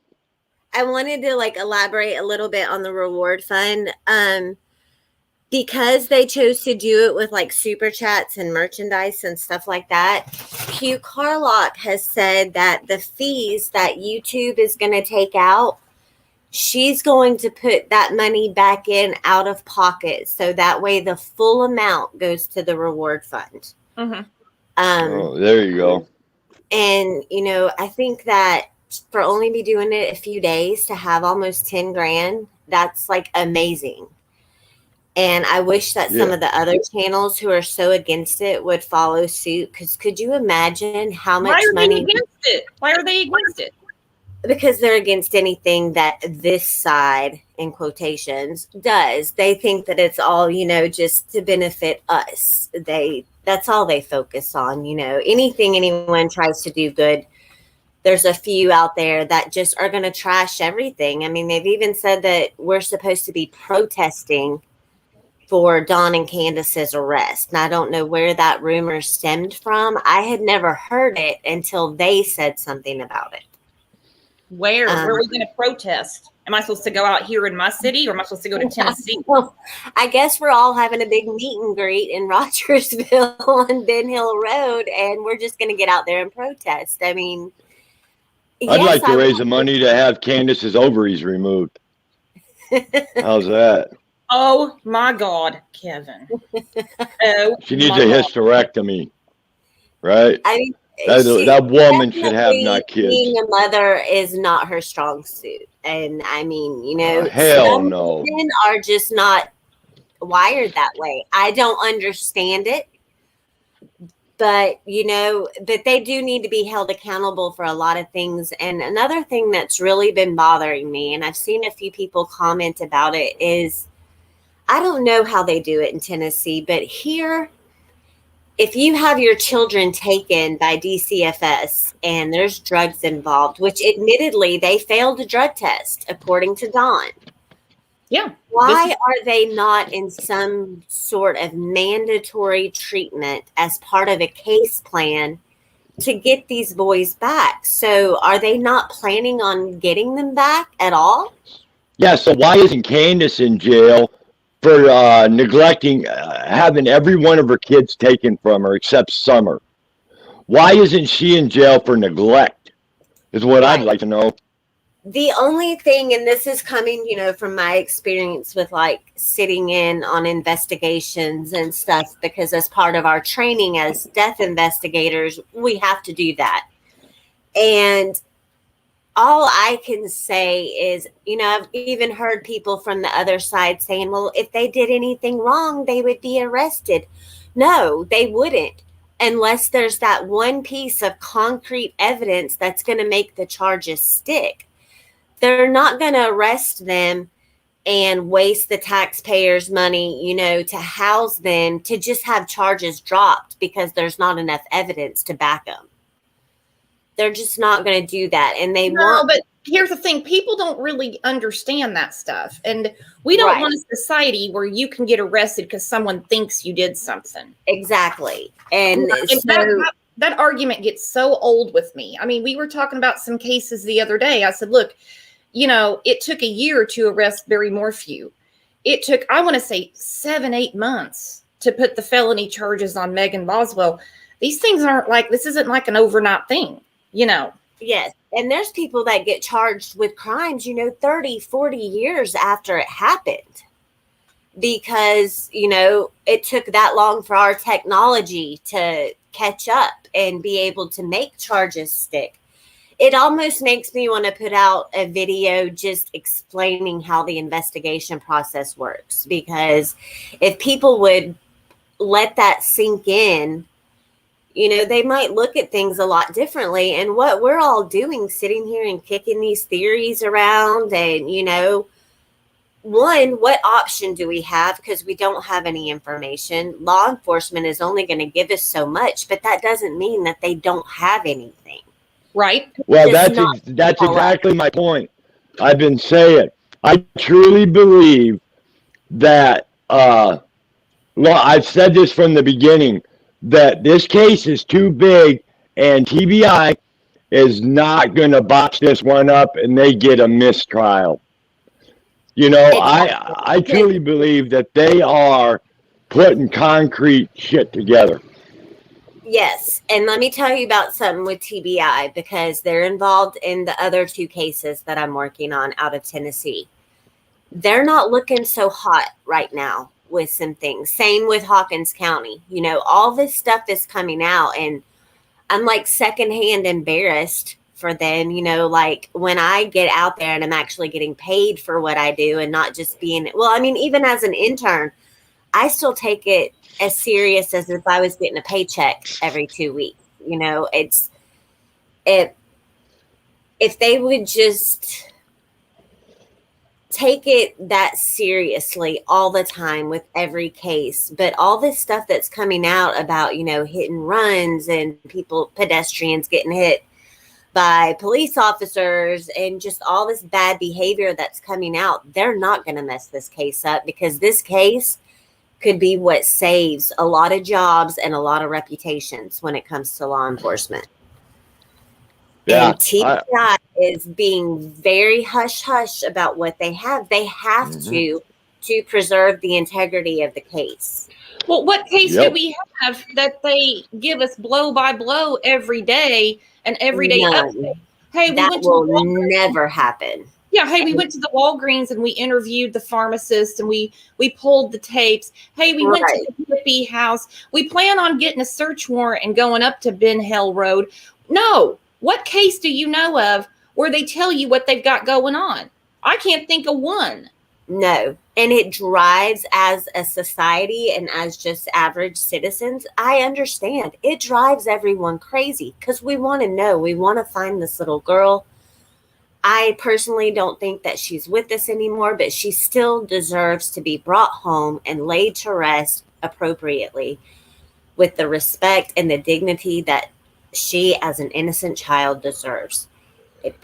I wanted to elaborate a little bit on the reward fund. Because they chose to do it with super chats and merchandise and stuff like that, Hugh Carlock has said that the fees that YouTube is going to take out, she's going to put that money back in out of pocket. So that way the full amount goes to the reward fund. Mm-hmm. There you go. And, I think that for only be doing it a few days to have almost 10 grand, that's amazing. And I wish that some of the other channels who are so against it would follow suit. Because could you imagine how much money? Why are they against it? Because they're against anything that this side, in quotations, does. They think that it's all, just to benefit us. That's all they focus on. Anything anyone tries to do good, there's a few out there that just are going to trash everything. I mean, they've even said that we're supposed to be protesting for Don and Candus's arrest. And I don't know where that rumor stemmed from. I had never heard it until they said something about it. Where are we going to protest? Am I supposed to go out here in my city, or am I supposed to go to Tennessee? Well, I guess we're all having a big meet and greet in Rogersville on Ben Hill Road, and we're just going to get out there and protest. I mean, I'd like to raise the money to have Candus's ovaries removed. How's that? Oh my God, Kevin. Oh, She needs a hysterectomy, right? I mean, That woman should have not kids. Being a mother is not her strong suit. And I mean, you know, hell no. Women are just not wired that way. I don't understand it. But, you know, but they do need to be held accountable for a lot of things. And another thing that's really been bothering me, and I've seen a few people comment about it, is I don't know how they do it in Tennessee, but here, if you have your children taken by DCFS and there's drugs involved, which admittedly they failed a drug test, according to Dawn. Yeah. Why are they not in some sort of mandatory treatment as part of a case plan to get these boys back? So are they not planning on getting them back at all? Yeah, so why isn't Candus in jail for neglecting, having every one of her kids taken from her except Summer? Why isn't she in jail for neglect is what I'd like to know. The only thing, and this is coming, you know, from my experience with like sitting in on investigations and stuff, because as part of our training as death investigators, we have to do that. And all I can say is, you know, I've even heard people from the other side saying, well, if they did anything wrong, they would be arrested. No, they wouldn't, unless there's that one piece of concrete evidence that's going to make the charges stick. They're not going to arrest them and waste the taxpayers' money, you know, to house them, to just have charges dropped because there's not enough evidence to back them. They're just not going to do that. And they want. But here's the thing. People don't really understand that stuff. And we don't want a society where you can get arrested because someone thinks you did something. Exactly. And that argument gets so old with me. I mean, we were talking about some cases the other day. I said, look, you know, it took a year to arrest Barry Morphew. It took, I want to say, 7-8 months to put the felony charges on Megan Boswell. These things aren't like, this isn't like an overnight thing, you know. Yes. And there's people that get charged with crimes, you know, 30, 40 years after it happened. Because, you know, it took that long for our technology to catch up and be able to make charges stick. It almost makes me want to put out a video just explaining how the investigation process works. Because if people would let that sink in, you know, they might look at things a lot differently. And what we're all doing, sitting here and kicking these theories around and, you know, one, what option do we have? Because we don't have any information. Law enforcement is only going to give us so much, but that doesn't mean that they don't have anything. Right. Well, that's exactly my point. I've been saying, I truly believe that, I've said this from the beginning, that this case is too big and TBI is not going to botch this one up and they get a mistrial. You know, I truly believe that they are putting concrete shit together. Yes. And let me tell you about something with TBI, because they're involved in the other 2 cases that I'm working on out of Tennessee. They're not looking so hot right now with some things. Same with Hawkins County. You know, all this stuff is coming out and I'm like secondhand embarrassed for them, you know, like when I get out there and I'm actually getting paid for what I do and not just being, well, I mean, even as an intern, I still take it as serious as if I was getting a paycheck every 2 weeks. You know, if they would just take it that seriously all the time with every case, but all this stuff that's coming out about, you know, hit and runs and pedestrians getting hit by police officers and just all this bad behavior that's coming out, they're not going to mess this case up, because this case could be what saves a lot of jobs and a lot of reputations when it comes to law enforcement. Yeah, and TBI is being very hush hush about what they have. They have to preserve the integrity of the case. Well, what case do we have that they give us blow by blow every day and every day update? Hey, that will never happen. Yeah, hey, we went to the Walgreens and we interviewed the pharmacist and we pulled the tapes. Hey, we went to the hippie house. We plan on getting a search warrant and going up to Ben Hill Road. No. What case do you know of where they tell you what they've got going on? I can't think of one. No. And it drives, as a society and as just average citizens, I understand. It drives everyone crazy because we want to know. We want to find this little girl. I personally don't think that she's with us anymore, but she still deserves to be brought home and laid to rest appropriately with the respect and the dignity that she, as an innocent child, deserves.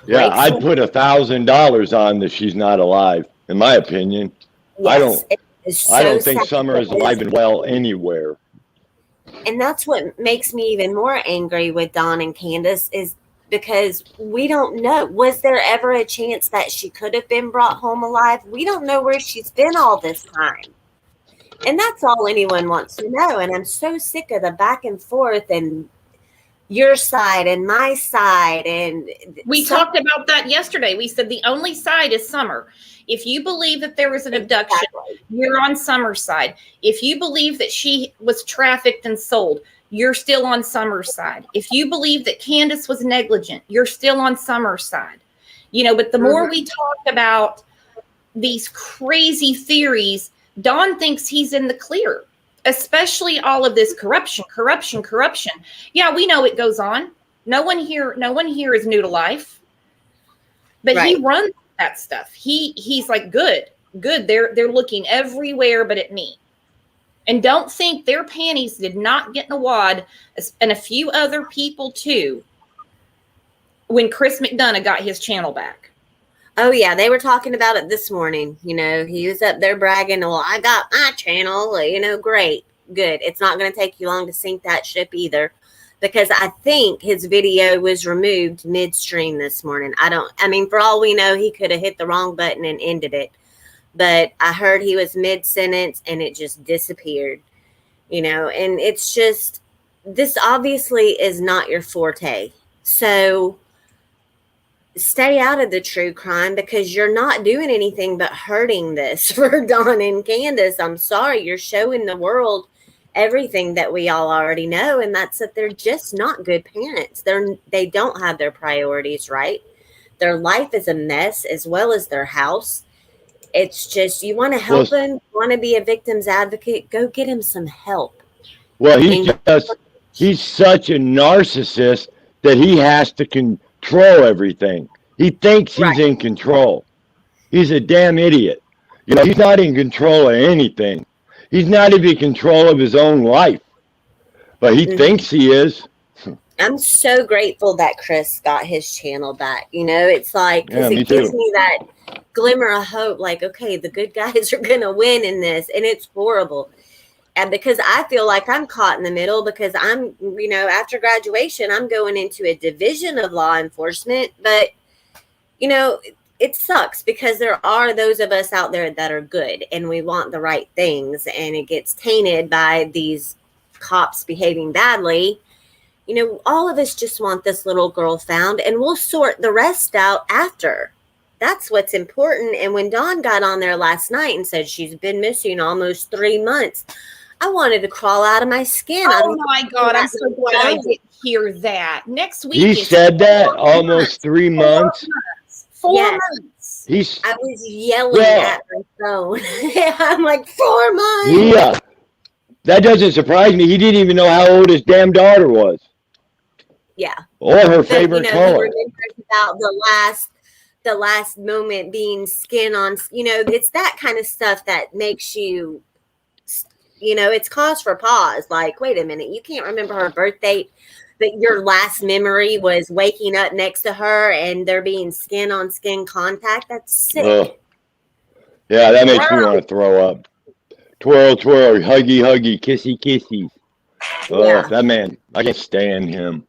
Yeah, I'd put $1,000 on that she's not alive, in my opinion. Yes, I don't think Summer is alive and well anywhere. And that's what makes me even more angry with Dawn and Candus, is because we don't know. Was there ever a chance that she could have been brought home alive? We don't know where she's been all this time. And that's all anyone wants to know. And I'm so sick of the back and forth and your side and my side. And we talked about that yesterday. We said the only side is Summer. If you believe that there was an abduction, you're on Summer's side. If you believe that she was trafficked and sold, you're still on Summer's side. If you believe that Candus was negligent, you're still on Summer's side. You know, but the more we talk about these crazy theories, Dawn thinks he's in the clear, especially all of this corruption. Yeah, we know it goes on. No one here is new to life. But he runs that stuff. He's like, good. They're looking everywhere but at me. And don't think their panties did not get in a wad, and a few other people too, when Chris McDonough got his channel back. Oh, yeah. They were talking about it this morning. You know, he was up there bragging, well, I got my channel, you know, great, good. It's not going to take you long to sink that ship either, because I think his video was removed midstream this morning. I mean, for all we know, he could have hit the wrong button and ended it. But I heard he was mid-sentence and it just disappeared, you know, and it's just, this obviously is not your forte. So stay out of the true crime, because you're not doing anything but hurting this for Dawn and Candus. I'm sorry, you're showing the world everything that we all already know, and that's that they're just not good parents. They don't have their priorities right. Their life is a mess, as well as their house. It's just, you want to help him, you want to be a victim's advocate, go get him some help. Well, he's such a narcissist that he has to control everything. He thinks he's in control. He's a damn idiot. You know, he's not in control of anything. He's not even in control of his own life. But he thinks he is. I'm so grateful that Chris got his channel back. You know, it's like, because it gives me that glimmer of hope, like, okay, the good guys are going to win in this. And it's horrible. And because I feel like I'm caught in the middle, because I'm, you know, after graduation, I'm going into a division of law enforcement. But, you know, it sucks because there are those of us out there that are good and we want the right things, and it gets tainted by these cops behaving badly. You know, all of us just want this little girl found, and we'll sort the rest out after. That's what's important. And when Dawn got on there last night and said she's been missing almost 3 months, I wanted to crawl out of my skin. Oh my God, I'm so glad I didn't hear that. Next week. He said that almost 3 months. 4 months. I was yelling at my phone. I'm like, 4 months. Yeah. That doesn't surprise me. He didn't even know how old his damn daughter was. Yeah. Or her favorite color. About the last moment being skin on, you know, it's that kind of stuff that makes you, you know, it's cause for pause. Like, wait a minute, you can't remember her birth date, but your last memory was waking up next to her and there being skin on skin contact. That's sick. Yeah, that makes me want to throw up. Twirl, twirl, huggy, huggy, kissy, kissy. Oh, that man, I can't stand him.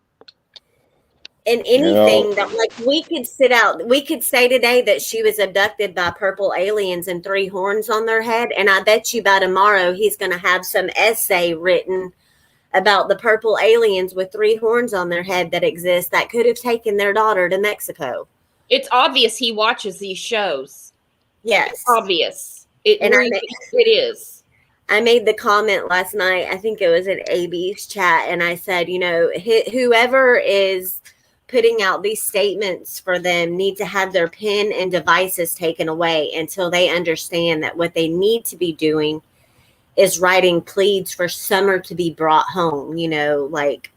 And anything that, like, we could say today that she was abducted by purple aliens and 3 horns on their head. And I bet you by tomorrow he's going to have some essay written about the purple aliens with 3 horns on their head that exist that could have taken their daughter to Mexico. It's obvious he watches these shows. Yes. It's obvious. It is. I made the comment last night, I think it was in AB's chat, and I said, you know, whoever is putting out these statements for them need to have their pen and devices taken away until they understand that what they need to be doing is writing pleads for Summer to be brought home. You know, like,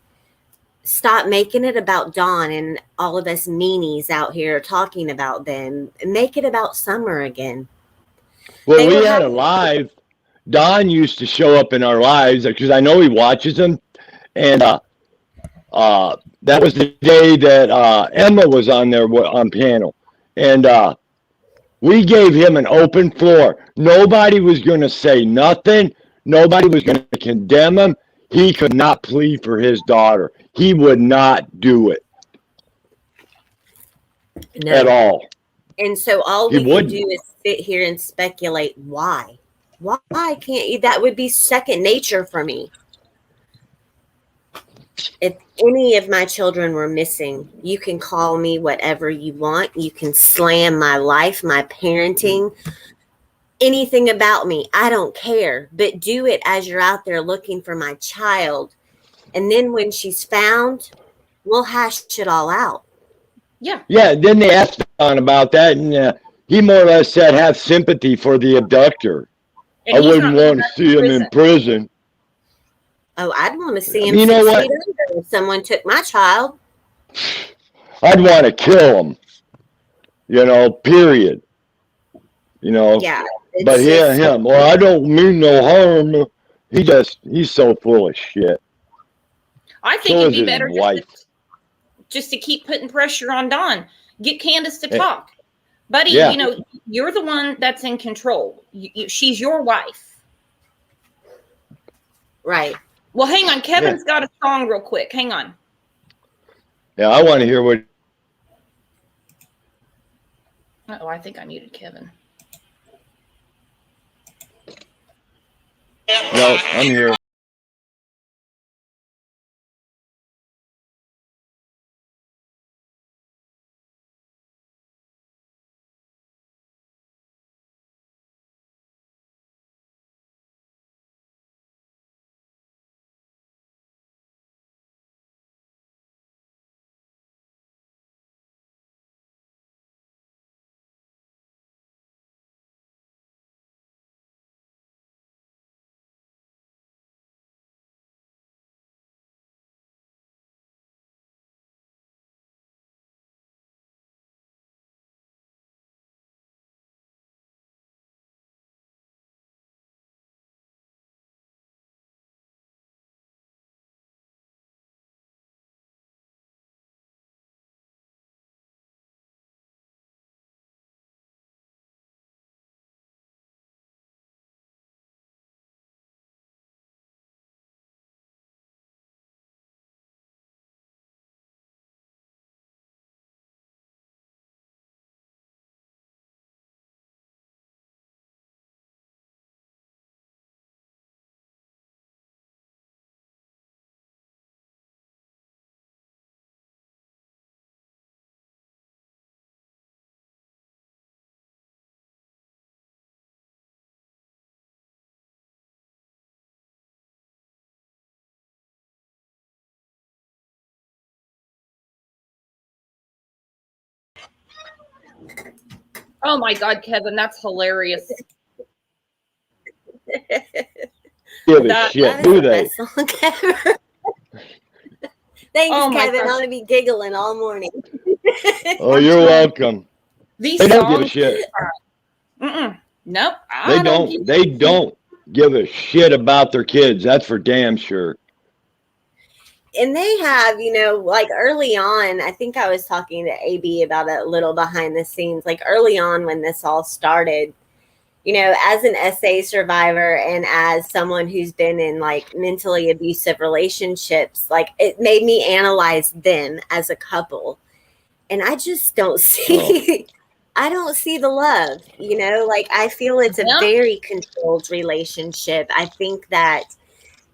stop making it about Dawn and all of us meanies out here talking about them. Make it about Summer again. Well, we had a live. Don used to show up in our lives because I know he watches them, and that was the day that Emma was on there on panel, and we gave him an open floor. Nobody was going to say nothing. Nobody was going to condemn him. He could not plead for his daughter. He would not do it at all. And so all we can do is sit here and speculate why. Why can't you? That would be second nature for me. If any of my children were missing, you can call me whatever you want. You can slam my life, my parenting, anything about me. I don't care. But do it as you're out there looking for my child. And then when she's found, we'll hash it all out. Yeah. Yeah. Then they asked Don about that, and he more or less said, have sympathy for the abductor. And I wouldn't want to see him in prison. Oh, I'd want to see him. You know what? If someone took my child, I'd want to kill him. You know, period. You know. Yeah. But him. Well, I don't mean no harm. He's so full of shit. I think it'd be better just to keep putting pressure on Dawn. Get Candus to talk. Buddy, you know, you're the one that's in control. She's your wife. Right. Well, hang on. Kevin's got a song real quick. Hang on. Yeah, I want to hear what. Oh, I think I muted Kevin. No, I'm here. Oh my God, Kevin, that's hilarious. Give a shit, do they? Thanks, Kevin. I'm gonna be giggling all morning. Oh, you're welcome. These they don't give a shit. Nope. They don't give a shit about their kids. That's for damn sure. And they have, you know, like early on, I think I was talking to AB about a little behind the scenes, like early on when this all started, you know, as an SA survivor and as someone who's been in like mentally abusive relationships, like it made me analyze them as a couple. And I just don't see, I don't see the love, you know, like I feel it's a Yeah. very controlled relationship. I think that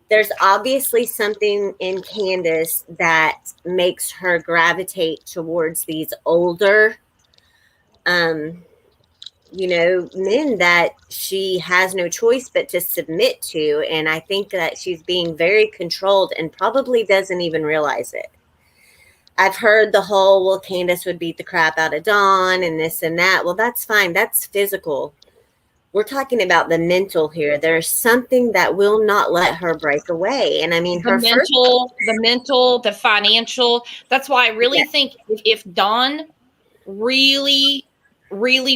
there's obviously something in Candus that makes her gravitate towards these older, you know, men that she has no choice but to submit to. And I think that she's being very controlled and probably doesn't even realize it. I've heard the whole, well, Candus would beat the crap out of Dawn and this and that. Well, that's fine. That's physical. We're talking about the mental here. There's something that will not let her break away. And I mean, The mental, the financial. That's why I really think if Dawn really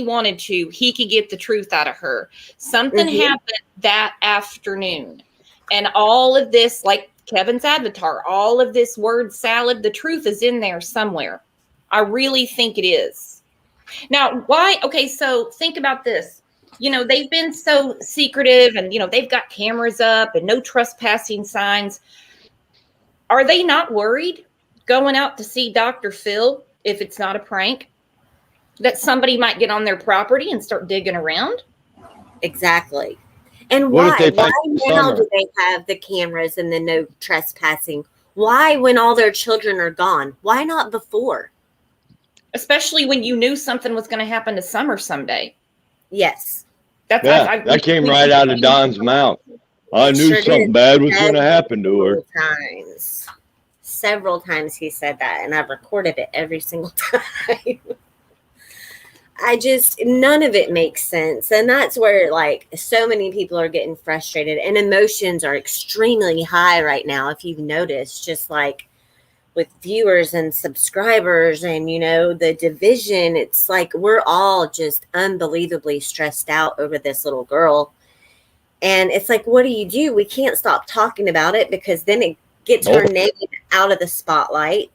wanted to, he could get the truth out of her. Something happened that afternoon. And all of this, like Kevin's avatar, all of this word salad, the truth is in there somewhere. I really think it is. Now, why? Okay, so think about this. You know, they've been so secretive and, you know, they've got cameras up and no trespassing signs. Are they not worried going out to see Dr. Phil if it's not a prank? That somebody might get on their property and start digging around? Exactly. And What if why they now do they have the cameras and the no trespassing? Why when all their children are gone? Why not before? Especially when you knew something was going to happen to Summer someday. Yes. That came right out of Don's mouth. I knew something bad was going to happen to her. Several times he said that, and I've recorded it every single time. None of it makes sense. And that's where, like, so many people are getting frustrated, and emotions are extremely high right now. If you've noticed, just like with viewers and subscribers and, you know, the division, it's like we're all just unbelievably stressed out over this little girl. And it's like, what do? We can't stop talking about it because then it gets her name out of the spotlight.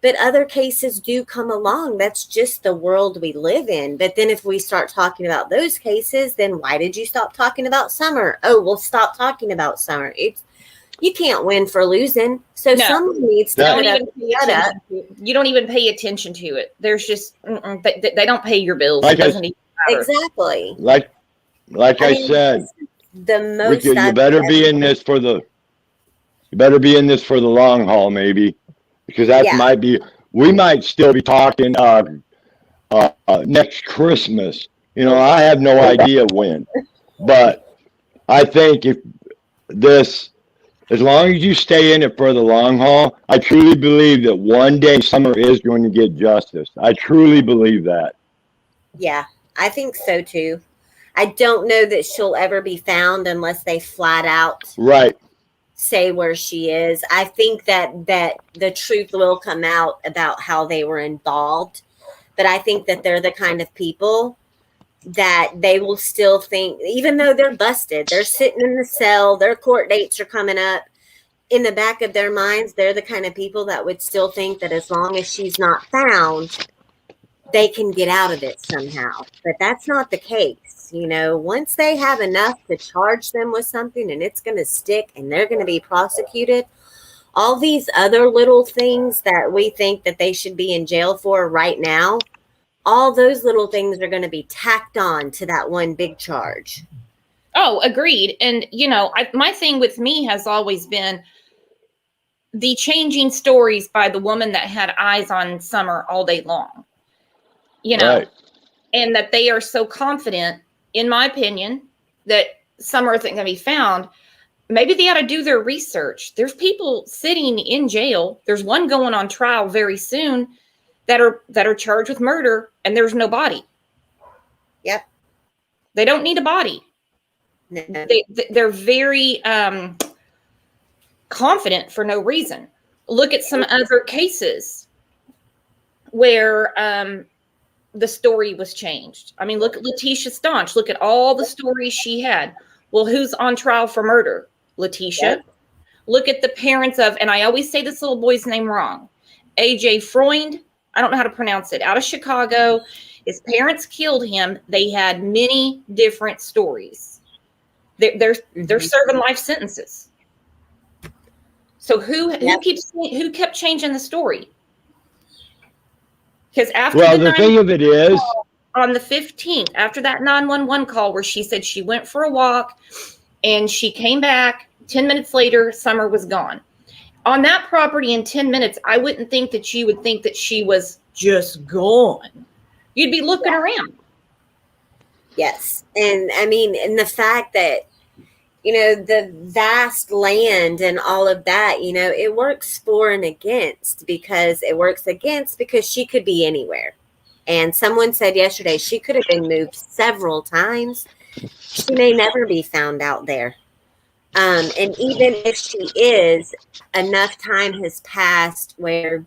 But other cases do come along. That's just the world we live in. But then if we start talking about those cases, then why did you stop talking about Summer? Oh, we'll stop talking about Summer. You can't win for losing. So someone needs to you don't even pay attention to it. There's just, they don't pay your bills. It doesn't even matter. Exactly. Like I said, the most you better be in this for the long haul, maybe, because we might still be talking next Christmas. You know, I have no idea when, but I think as long as you stay in it for the long haul, I truly believe that one day Summer is going to get justice. I truly believe that. Yeah, I think so too. I don't know that she'll ever be found unless they flat out say where she is. I think that the truth will come out about how they were involved. But I think that they're the kind of people that they will still think, even though they're busted, they're sitting in the cell, their court dates are coming up. In the back of their minds, they're the kind of people that would still think that as long as she's not found, they can get out of it somehow. But that's not the case. You know, once they have enough to charge them with something and it's going to stick and they're going to be prosecuted, all these other little things that we think that they should be in jail for right now, all those little things are going to be tacked on to that one big charge. Oh, agreed. And, you know, my thing with me has always been the changing stories by the woman that had eyes on Summer all day long, you know, and that they are so confident, in my opinion, that Summer isn't going to be found. Maybe they ought to do their research. There's people sitting in jail. There's one going on trial very soon that are charged with murder, and there's no body. Yep. They don't need a body. No. They're very confident for no reason. Look at some other cases where the story was changed. I mean, look at Letitia Staunch. Look at all the stories she had. Well, who's on trial for murder? Letitia. Yep. Look at the parents of, and I always say this little boy's name wrong, AJ Freund. I don't know how to pronounce it. Out of Chicago. His parents killed him. They had many different stories. They're serving life sentences. So who kept changing the story? Because after the thing of it is, on the 15th, after that 911 call where she said she went for a walk and she came back 10 minutes later, Summer was gone. On that property in 10 minutes, I wouldn't think that you would think that she was just gone. You'd be looking around. Yes. And I mean, and the fact that, you know, the vast land and all of that, you know, it works for and against, because she could be anywhere. And someone said yesterday she could have been moved several times. She may never be found out there. And even if she is, enough time has passed where,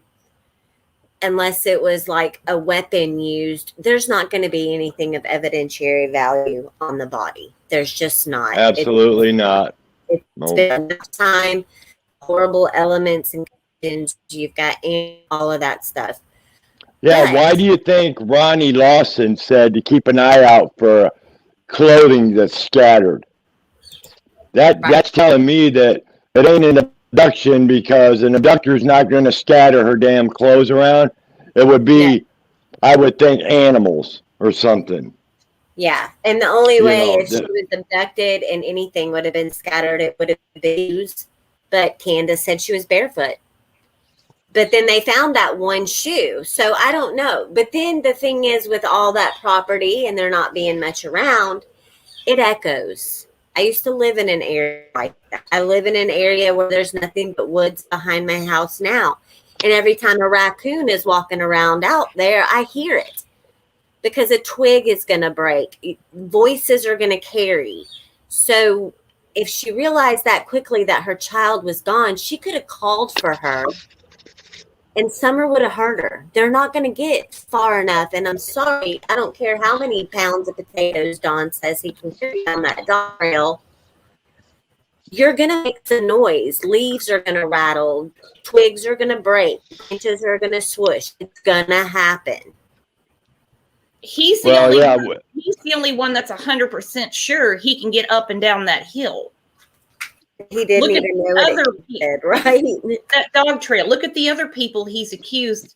unless it was like a weapon used, there's not going to be anything of evidentiary value on the body. There's just not. Absolutely not. It's been enough time, horrible elements and conditions. You've got all of that stuff. Yeah, But why do you think Ronnie Lawson said to keep an eye out for clothing that's scattered? That's telling me that it ain't an abduction, because an abductor's not going to scatter her damn clothes around. It would be, I would think, animals or something. yeah, and the only way if she was abducted and anything would have been scattered, it would have been used. But Candus said she was barefoot. But then they found that one shoe. So I don't know. But then the thing is, with all that property and there not being much around, it echoes. I used to live in an area like that. I live in an area where there's nothing but woods behind my house now. And every time a raccoon is walking around out there, I hear it. Because a twig is going to break. Voices are going to carry. So if she realized that quickly that her child was gone, she could have called for her. And Summer would have heard her. They're not going to get far enough. And I'm sorry, I don't care how many pounds of potatoes Don says he can carry on that dog trail. You're going to make some noise. Leaves are going to rattle. Twigs are going to break. Branches are going to swoosh. It's going to happen. He's the only one that's 100% sure he can get up and down that hill. He didn't even know what he did, right? That dog trail. Look at the other people he's accused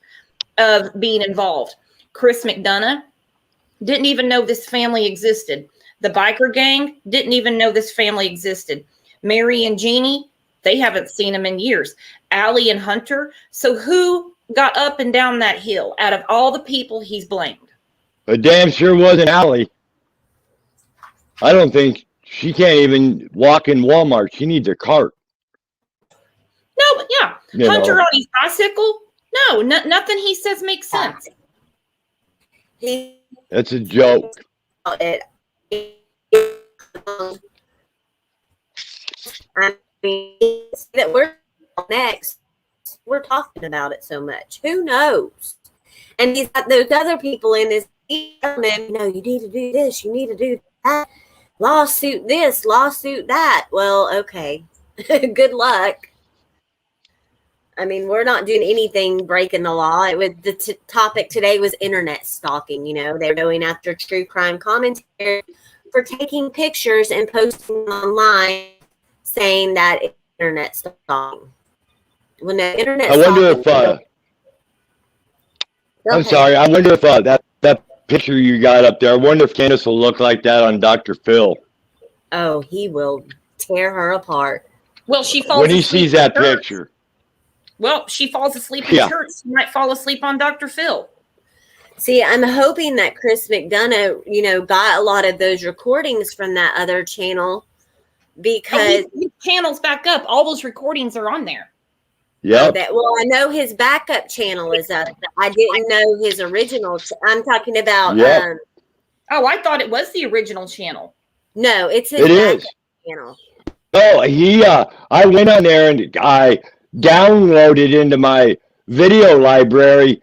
of being involved. Chris McDonough didn't even know this family existed. The biker gang didn't even know this family existed. Mary and Jeannie, they haven't seen him in years. Allie and Hunter. So who got up and down that hill out of all the people he's blamed? But damn sure wasn't Allie. I don't think. She can't even walk in Walmart. She needs a cart. No, but yeah. Hunter on his bicycle? No, nothing he says makes sense. That's a joke. I mean, that we're next. We're talking about it so much. Who knows? And he's got those other people in his element. No, you need to do this. You need to do that. Lawsuit this, lawsuit that. Well, okay. Good luck. I mean, we're not doing anything breaking the law. It was the topic today was internet stalking. You know, they're going after true crime commentary for taking pictures and posting online saying that it's internet stalking. When the internet I wonder if I'm sorry. I wonder if that picture you got up there, I wonder if Candus will look like that on Dr. Phil. Oh, he will tear her apart. Well, she falls when he asleep sees that picture. Well, she falls asleep in church. She might fall asleep on Dr. Phil. See, I'm hoping that Chris McDonough, you know, got a lot of those recordings from that other channel, because his channel's back up. All those recordings are on there. Yeah. Well, I know his backup channel is up. I didn't know his original. I'm talking about. Yep. Oh, I thought it was the original channel. No, it's his backup channel. Oh, I went on there and I downloaded into my video library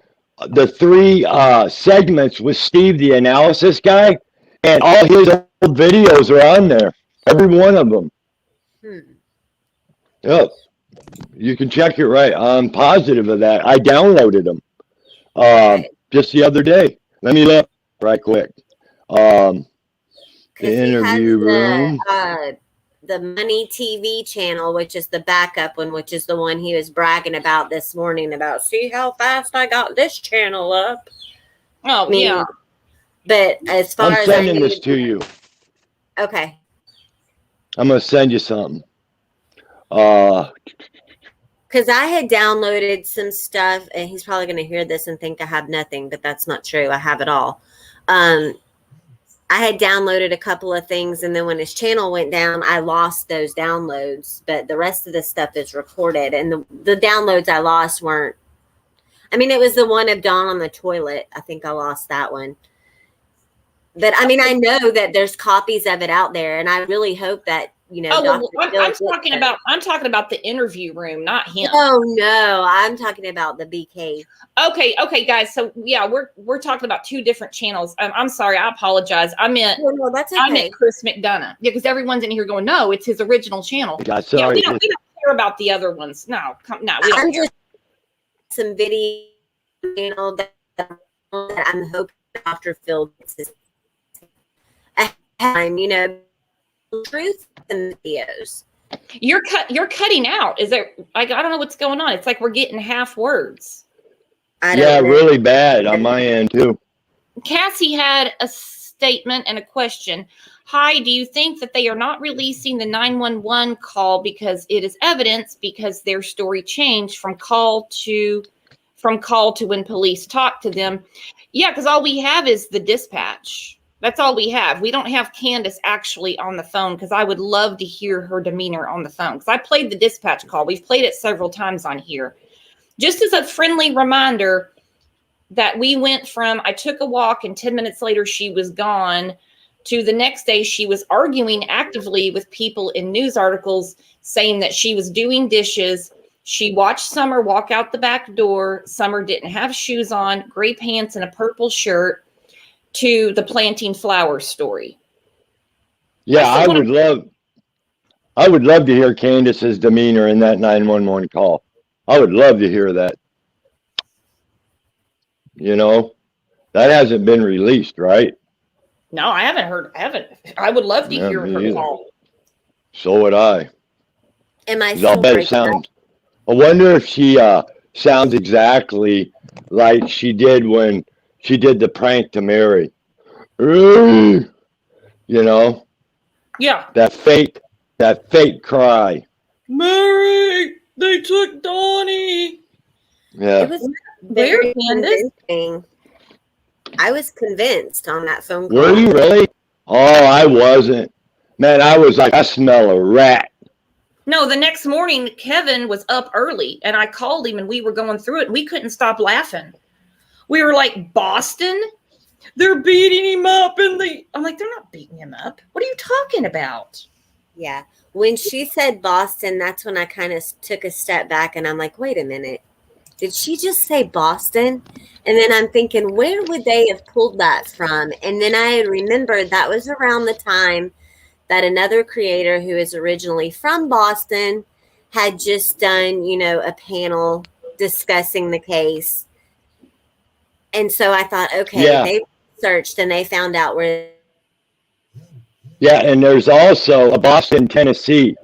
the 3 segments with Steve, the analysis guy, and all his old videos are on there. Every one of them. Yep. You can check it right. I'm positive of that. I downloaded them just the other day. Let me look. right quick. The 'Cause he has interview room. The Money TV channel, which is the backup one, which is the one he was bragging about this morning about, see how fast I got this channel up. Oh, I mean, yeah. But as far I'm as sending I this to you. okay. I'm gonna send you something. Because I had downloaded some stuff, and he's probably going to hear this and think I have nothing, but that's not true. I have it all. I had downloaded a couple of things, and then when his channel went down, I lost those downloads. But the rest of the stuff is recorded, and the downloads I lost weren't. I mean, it was the one of Dawn on the toilet. I think I lost that one. But I mean, I know that there's copies of it out there, and I really hope that Oh, well, Dr. Phil I'm talking about the interview room, not him. Oh no, I'm talking about the BK. Okay, guys. So yeah, we're talking about two different channels. I'm sorry, I apologize. I meant No, that's okay. I meant Chris McDonough. Yeah, because everyone's in here going, no, it's his original channel. God, Yeah, sorry. we don't care about the other ones. No, we don't I'm care. just some video channel that I'm hoping Dr. Phil gets his time, truth in the videos. You're cutting out. Is there? I don't know what's going on. It's like we're getting half words. I Yeah, don't know. really bad on my end too. Cassie had a statement and a question. Hi, do you think that they are not releasing the 911 call because it is evidence because their story changed from call to when police talk to them? Yeah, because all we have is the dispatch. That's all we have. We don't have Candus actually on the phone because I would love to hear her demeanor on the phone because I played the dispatch call. We've played it several times on here. Just as a friendly reminder that we went from, I took a walk and 10 minutes later she was gone, to the next day she was arguing actively with people in news articles saying that she was doing dishes. She watched Summer walk out the back door. Summer didn't have shoes on, gray pants and a purple shirt, to the planting flowers story. Yeah, I would love to hear Candus's demeanor in that 911 call. I would love to hear that. That hasn't been released, right? No, I haven't heard. I would love to hear me her either. call. So would I. Am I I'll bet it sounds. I wonder if she sounds exactly like she did when she did the prank to Mary. Yeah. That fake cry. Mary, they took Donnie. Yeah. It was Very very convincing. I was convinced on that phone call. Were you really? Oh, I wasn't. Man, I was like, I smell a rat. No, the next morning, Kevin was up early, and I called him, and we were going through it, and we couldn't stop laughing. We were like, Boston? They're beating him up, I'm like, they're not beating him up. What are you talking about? Yeah. When she said Boston, that's when I kind of took a step back, and I'm like, wait a minute. Did she just say Boston? And then I'm thinking, where would they have pulled that from? And then I remembered that was around the time that another creator who is originally from Boston had just done, a panel discussing the case. And so I thought, okay, they searched and they found out where. Yeah, and there's also a Boston, Tennessee.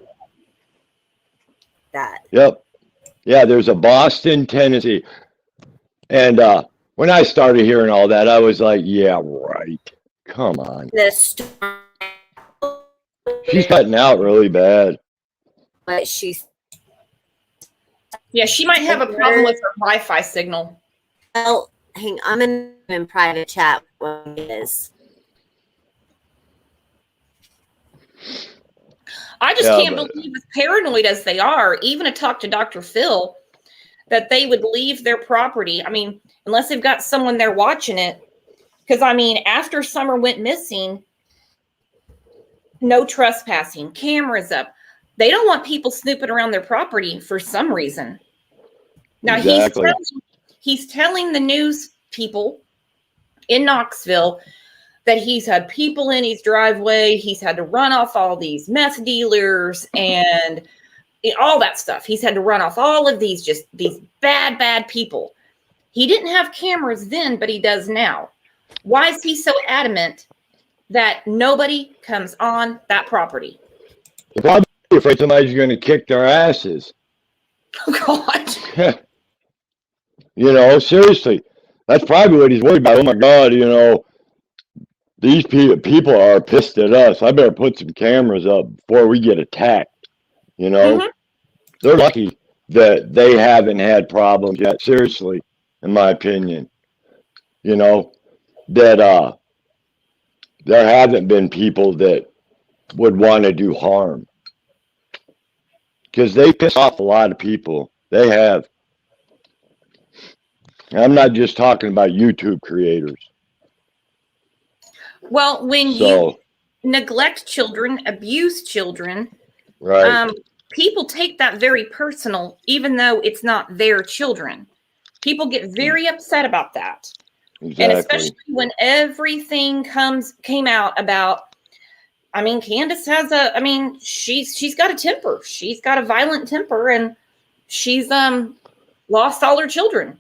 That. Yep. Yeah, there's a Boston, Tennessee. And when I started hearing all that, I was like, yeah, right. Come on. She's cutting out really bad. But she's. Yeah, she might have a problem with her Wi-Fi signal. Well, I'm in private chat what it is. I just can't believe, as paranoid as they are, even to talk to Dr. Phil, that they would leave their property. I mean, unless they've got someone there watching it. Because, I mean, after Summer went missing, no trespassing, cameras up. They don't want people snooping around their property for some reason. Now, exactly. he's telling the news people in Knoxville that he's had people in his driveway. He's had to run off all these meth dealers and all that stuff. He's had to run off all of these bad people. He didn't have cameras then, but he does now. Why is he so adamant that nobody comes on that property? They're probably afraid somebody's going to kick their asses. Oh, God. You know, seriously. That's probably what he's worried about. Oh, my God, you know, these people are pissed at us. I better put some cameras up before we get attacked. You know, they're lucky that they haven't had problems yet. Seriously, in my opinion, you know, that there haven't been people that would want to do harm, because they piss off a lot of people. They have. And I'm not just talking about YouTube creators. Well, when you neglect children, abuse children, right. People take that very personal, even though it's not their children. People get very upset about that. Exactly. And especially when everything came out about, I mean, Candus has she's got a temper. She's got a violent temper, and she's lost all her children.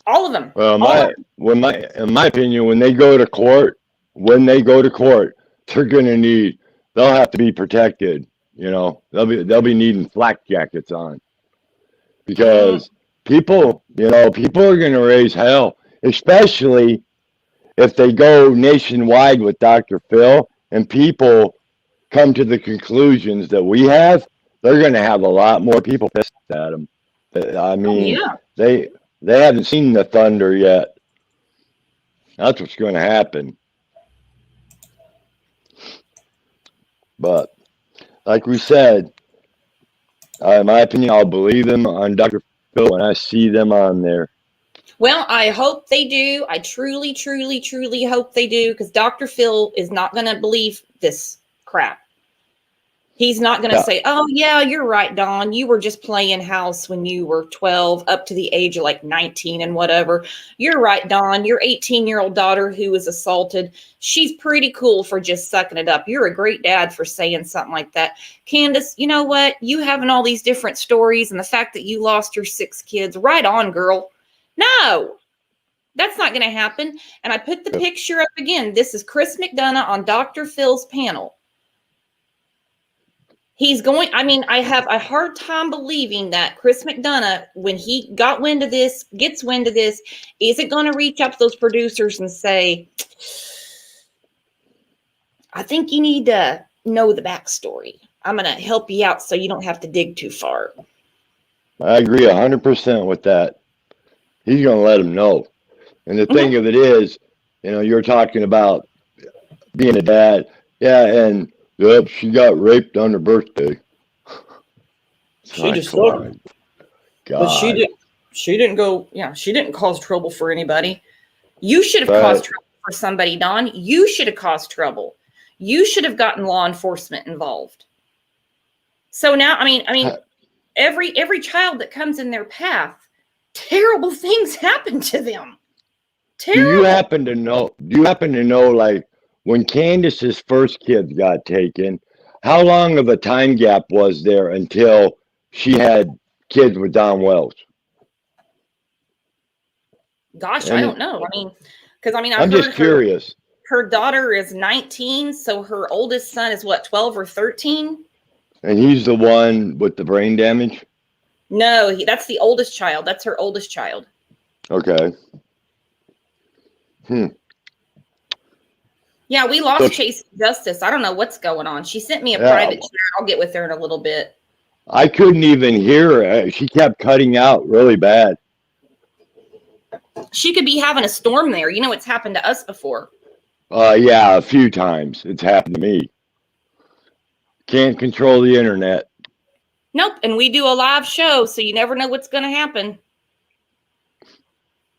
All of them. Well, in my opinion, when they go to court, they'll have to be protected. You know, they'll be needing flak jackets on, because people are going to raise hell, especially if they go nationwide with Dr. Phil and people come to the conclusions that we have. They're going to have a lot more people pissed at them. I mean, they haven't seen the thunder yet. That's what's going to happen. But like we said, in my opinion, I'll believe them on Dr. Phil when I see them on there. Well, I hope they do. I truly, truly, truly hope they do, because Dr. Phil is not going to believe this crap. He's not going to say, oh, yeah, you're right, Dawn. You were just playing house when you were 12 up to the age of like 19 and whatever. You're right, Dawn. Your 18-year-old daughter who was assaulted, she's pretty cool for just sucking it up. You're a great dad for saying something like that. Candus, you know what? You having all these different stories and the fact that you lost your 6 kids, right on, girl. No, that's not going to happen. And I put the picture up again. This is Chris McDonough on Dr. Phil's panel. I have a hard time believing that Chris McDonough, when he gets wind of this, isn't going to reach up to those producers and say, I think you need to know the backstory. I'm going to help you out so you don't have to dig too far. I agree 100% with that. He's going to let him know. And the thing of it is, you know, you're talking about being a dad. Yeah, and yep, she got raped on her birthday. She just God. But she didn't go, she didn't cause trouble for anybody. You should have caused trouble for somebody, Don. You should have caused trouble. You should have gotten law enforcement involved. So now, I mean, every child that comes in their path, terrible things happen to them. Terrible. Do you happen to know, like, when Candus's first kids got taken, how long of a time gap was there until she had kids with Don Wells? Gosh, I don't know. I'm just curious. Her daughter is 19, so her oldest son is what, 12 or 13? And he's the one with the brain damage? No, that's the oldest child. That's her oldest child. Okay. Yeah, we lost Chase Justice. I don't know what's going on. She sent me a private chat. I'll get with her in a little bit. I couldn't even hear her. She kept cutting out really bad. She could be having a storm there. You know, it's happened to us before. Yeah, a few times. It's happened to me. Can't control the internet. Nope. And we do a live show, so you never know what's going to happen.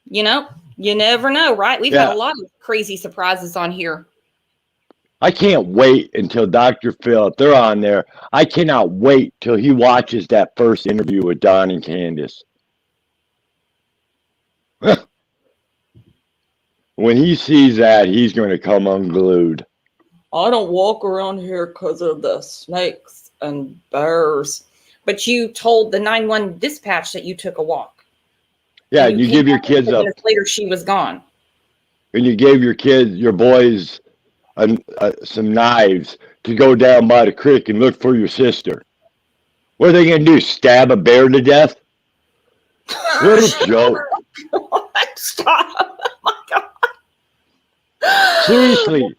You know, you never know, right? We've had a lot of crazy surprises on here. I can't wait until Dr. Phil, if they're on there, I cannot wait till he watches that first interview with Don and Candus. When he sees that, he's going to come unglued. I don't walk around here because of the snakes and bears. But you told the 911 dispatch that you took a walk. Yeah, you give your kids up. Later, she was gone. and you gave your boys, some knives to go down by the creek and look for your sister. What are they going to do? Stab a bear to death? What a joke. Stop. Oh my God. Seriously.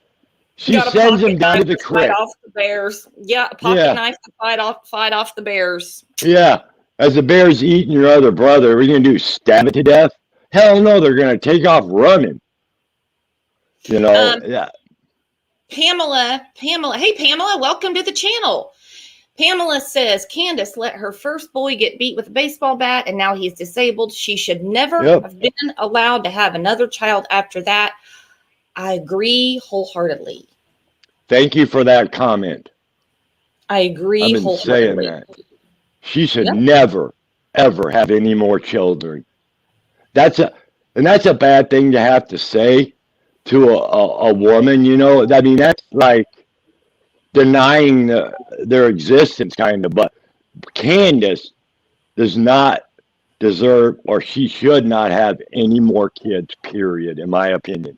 She Got a sends pocket him down to knife the to fight creek. off the bears. Yeah, a pocket knife to fight off the bears. Yeah. As the bear's eating your other brother, what are you going to do? Stab it to death? Hell no, they're going to take off running. You know, yeah. Pamela, hey Pamela, welcome to the channel. Pamela says, Candus let her first boy get beat with a baseball bat and now he's disabled. She should never have been allowed to have another child after that. I agree wholeheartedly. Thank you for that comment. I agree I've been wholeheartedly. saying that. She should never, ever have any more children. That's a bad thing to have to say to a woman, you know. I mean, that's like denying their existence, kind of. But Candus does not deserve, or she should not have any more kids, period, in my opinion.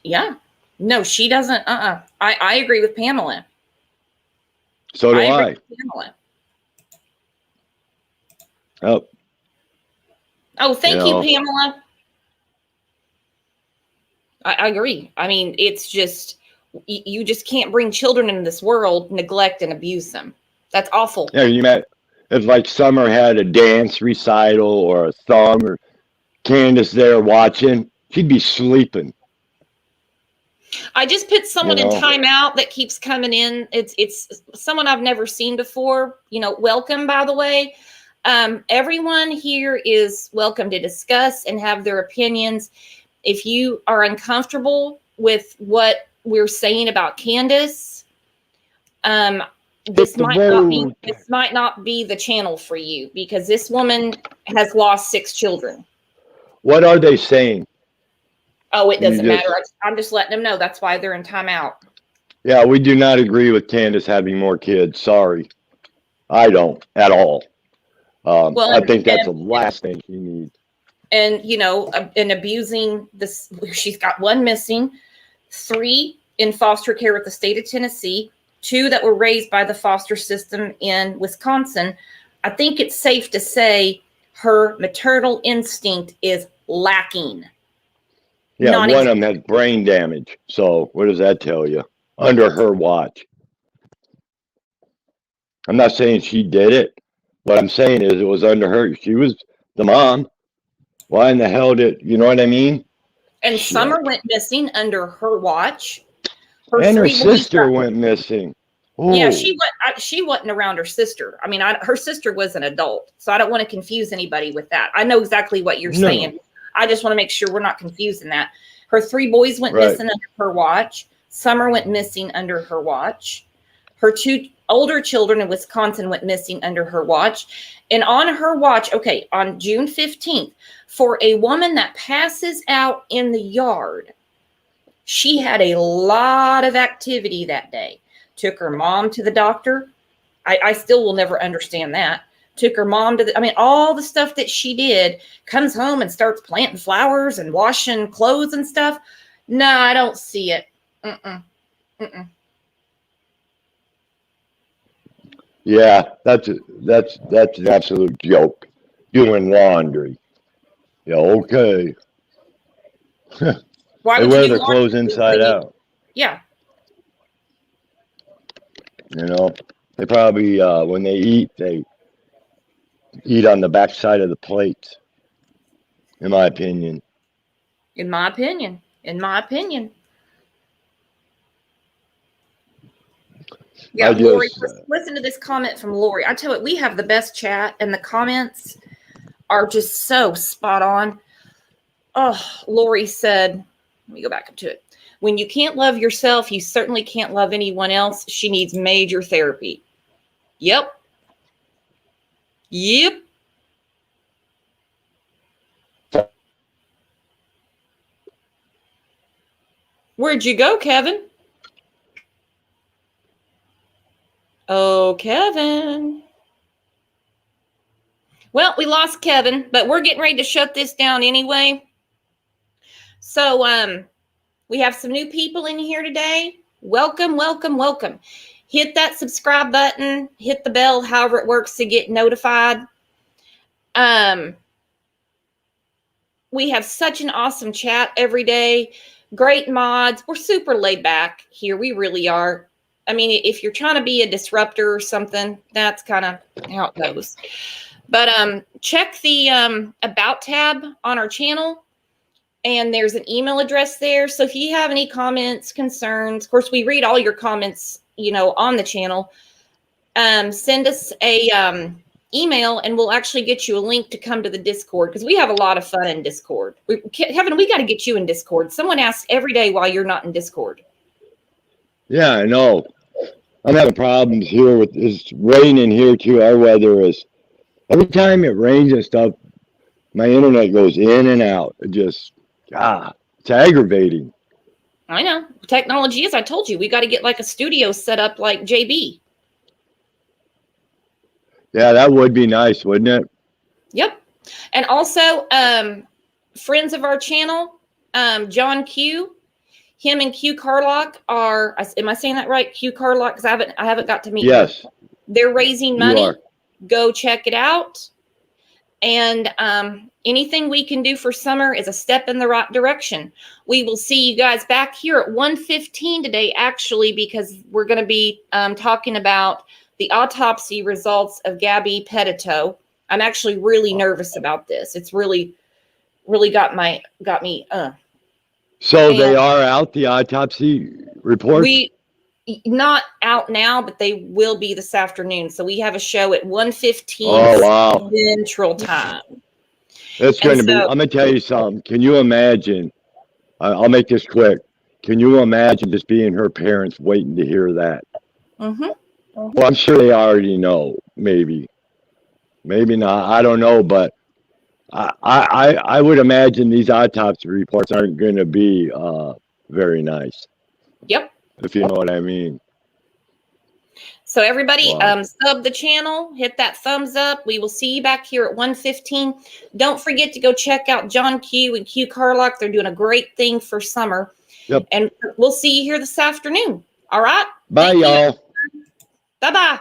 Yeah. No, she doesn't. I agree with Pamela. So do I. Agree with Pamela. Oh, thank you, Pamela. I agree. I mean, it's just, you just can't bring children into this world, neglect and abuse them. That's awful. Yeah, you met, if like Summer had a dance recital or a song, or Candus there watching, she'd be sleeping. I just put someone in timeout that keeps coming in. It's someone I've never seen before. You know, welcome, by the way. Everyone here is welcome to discuss and have their opinions. If you are uncomfortable with what we're saying about Candus, this might not be the channel for you, because this woman has lost 6 children. What are they saying? Oh, it doesn't matter. I'm just letting them know. That's why they're in timeout. Yeah, we do not agree with Candus having more kids. Sorry. I don't at all. I think that's the last thing she needs. And, you know, and abusing this, she's got 1 missing, 3 in foster care with the state of Tennessee, 2 that were raised by the foster system in Wisconsin. I think it's safe to say her maternal instinct is lacking. Yeah, one of them has brain damage. So what does that tell you? Under her watch. I'm not saying she did it. What I'm saying is it was under her. She was the mom. Why in the hell you know what I mean? And Summer went missing under her watch. And her sister went missing. Ooh. Yeah, she wasn't around her sister. I mean, her sister was an adult, so I don't want to confuse anybody with that. I know exactly what you're saying. I just want to make sure we're not confusing that. Her 3 boys went missing under her watch. Summer went missing under her watch. Her 2 older children in Wisconsin went missing under her watch. And on her watch, on June 15th, for a woman that passes out in the yard, she had a lot of activity that day. Took her mom to the doctor. I still will never understand that. Took her mom to all the stuff that she did, comes home and starts planting flowers and washing clothes and stuff. No, I don't see it. Yeah, that's an absolute joke. Doing laundry. Yeah, okay. Why they would wear you their clothes inside out. Yeah. You know, they probably when they eat on the back side of the plate. In my opinion. In my opinion. Yeah, Lori, listen to this comment from Lori. I tell you, we have the best chat, and the comments are just so spot on. Oh, Lori said, let me go back up to it. When you can't love yourself, you certainly can't love anyone else. She needs major therapy. Yep. Where'd you go, Kevin? Oh, Kevin. Well, we lost Kevin, but we're getting ready to shut this down anyway. So we have some new people in here today. Welcome, welcome, welcome. Hit that subscribe button, hit the bell, however it works to get notified. We have such an awesome chat every day. Great mods. We're super laid back here. We really are. I mean, if you're trying to be a disruptor or something, that's kind of how it goes. But check the About tab on our channel, and there's an email address there. So if you have any comments, concerns, of course, we read all your comments, you know, on the channel. Send us a email, and we'll actually get you a link to come to the Discord, because we have a lot of fun in Discord. Kevin, we got to get you in Discord. Someone asks every day why you're not in Discord. Yeah, I know. I'm having problems here with it's raining here too. Our weather is every time it rains and stuff, my internet goes in and out. It just it's aggravating. I know. Technology is, I told you, we got to get like a studio set up like JB. Yeah, that would be nice, wouldn't it? Yep. And also, friends of our channel, John Q, him and Q Carlock are, am I saying that right? Q Carlock, because I haven't got to meet them. Yes. They're raising money. Go check it out. And anything we can do for summer is a step in the right direction. We will see you guys back here at 1:15 today, actually, because we're going to be talking about the autopsy results of Gabby Petito. I'm actually really nervous about this. It's really got me. So they are out, the autopsy reports? Not out now, but they will be this afternoon. So we have a show at 1:15 Central Time. It's going to be, I'm going to tell you something. Can you imagine? I'll make this quick. Can you imagine just being her parents waiting to hear that? Mm-hmm. Well, I'm sure they already know. Maybe not. I don't know, but I would imagine these autopsy reports aren't going to be very nice. Yep. If you know what I mean. So everybody, sub the channel, hit that thumbs up. We will see you back here at 1:15. Don't forget to go check out John Q and Q Carlock. They're doing a great thing for summer. Yep. And we'll see you here this afternoon. All right. Bye, y'all. Bye-bye.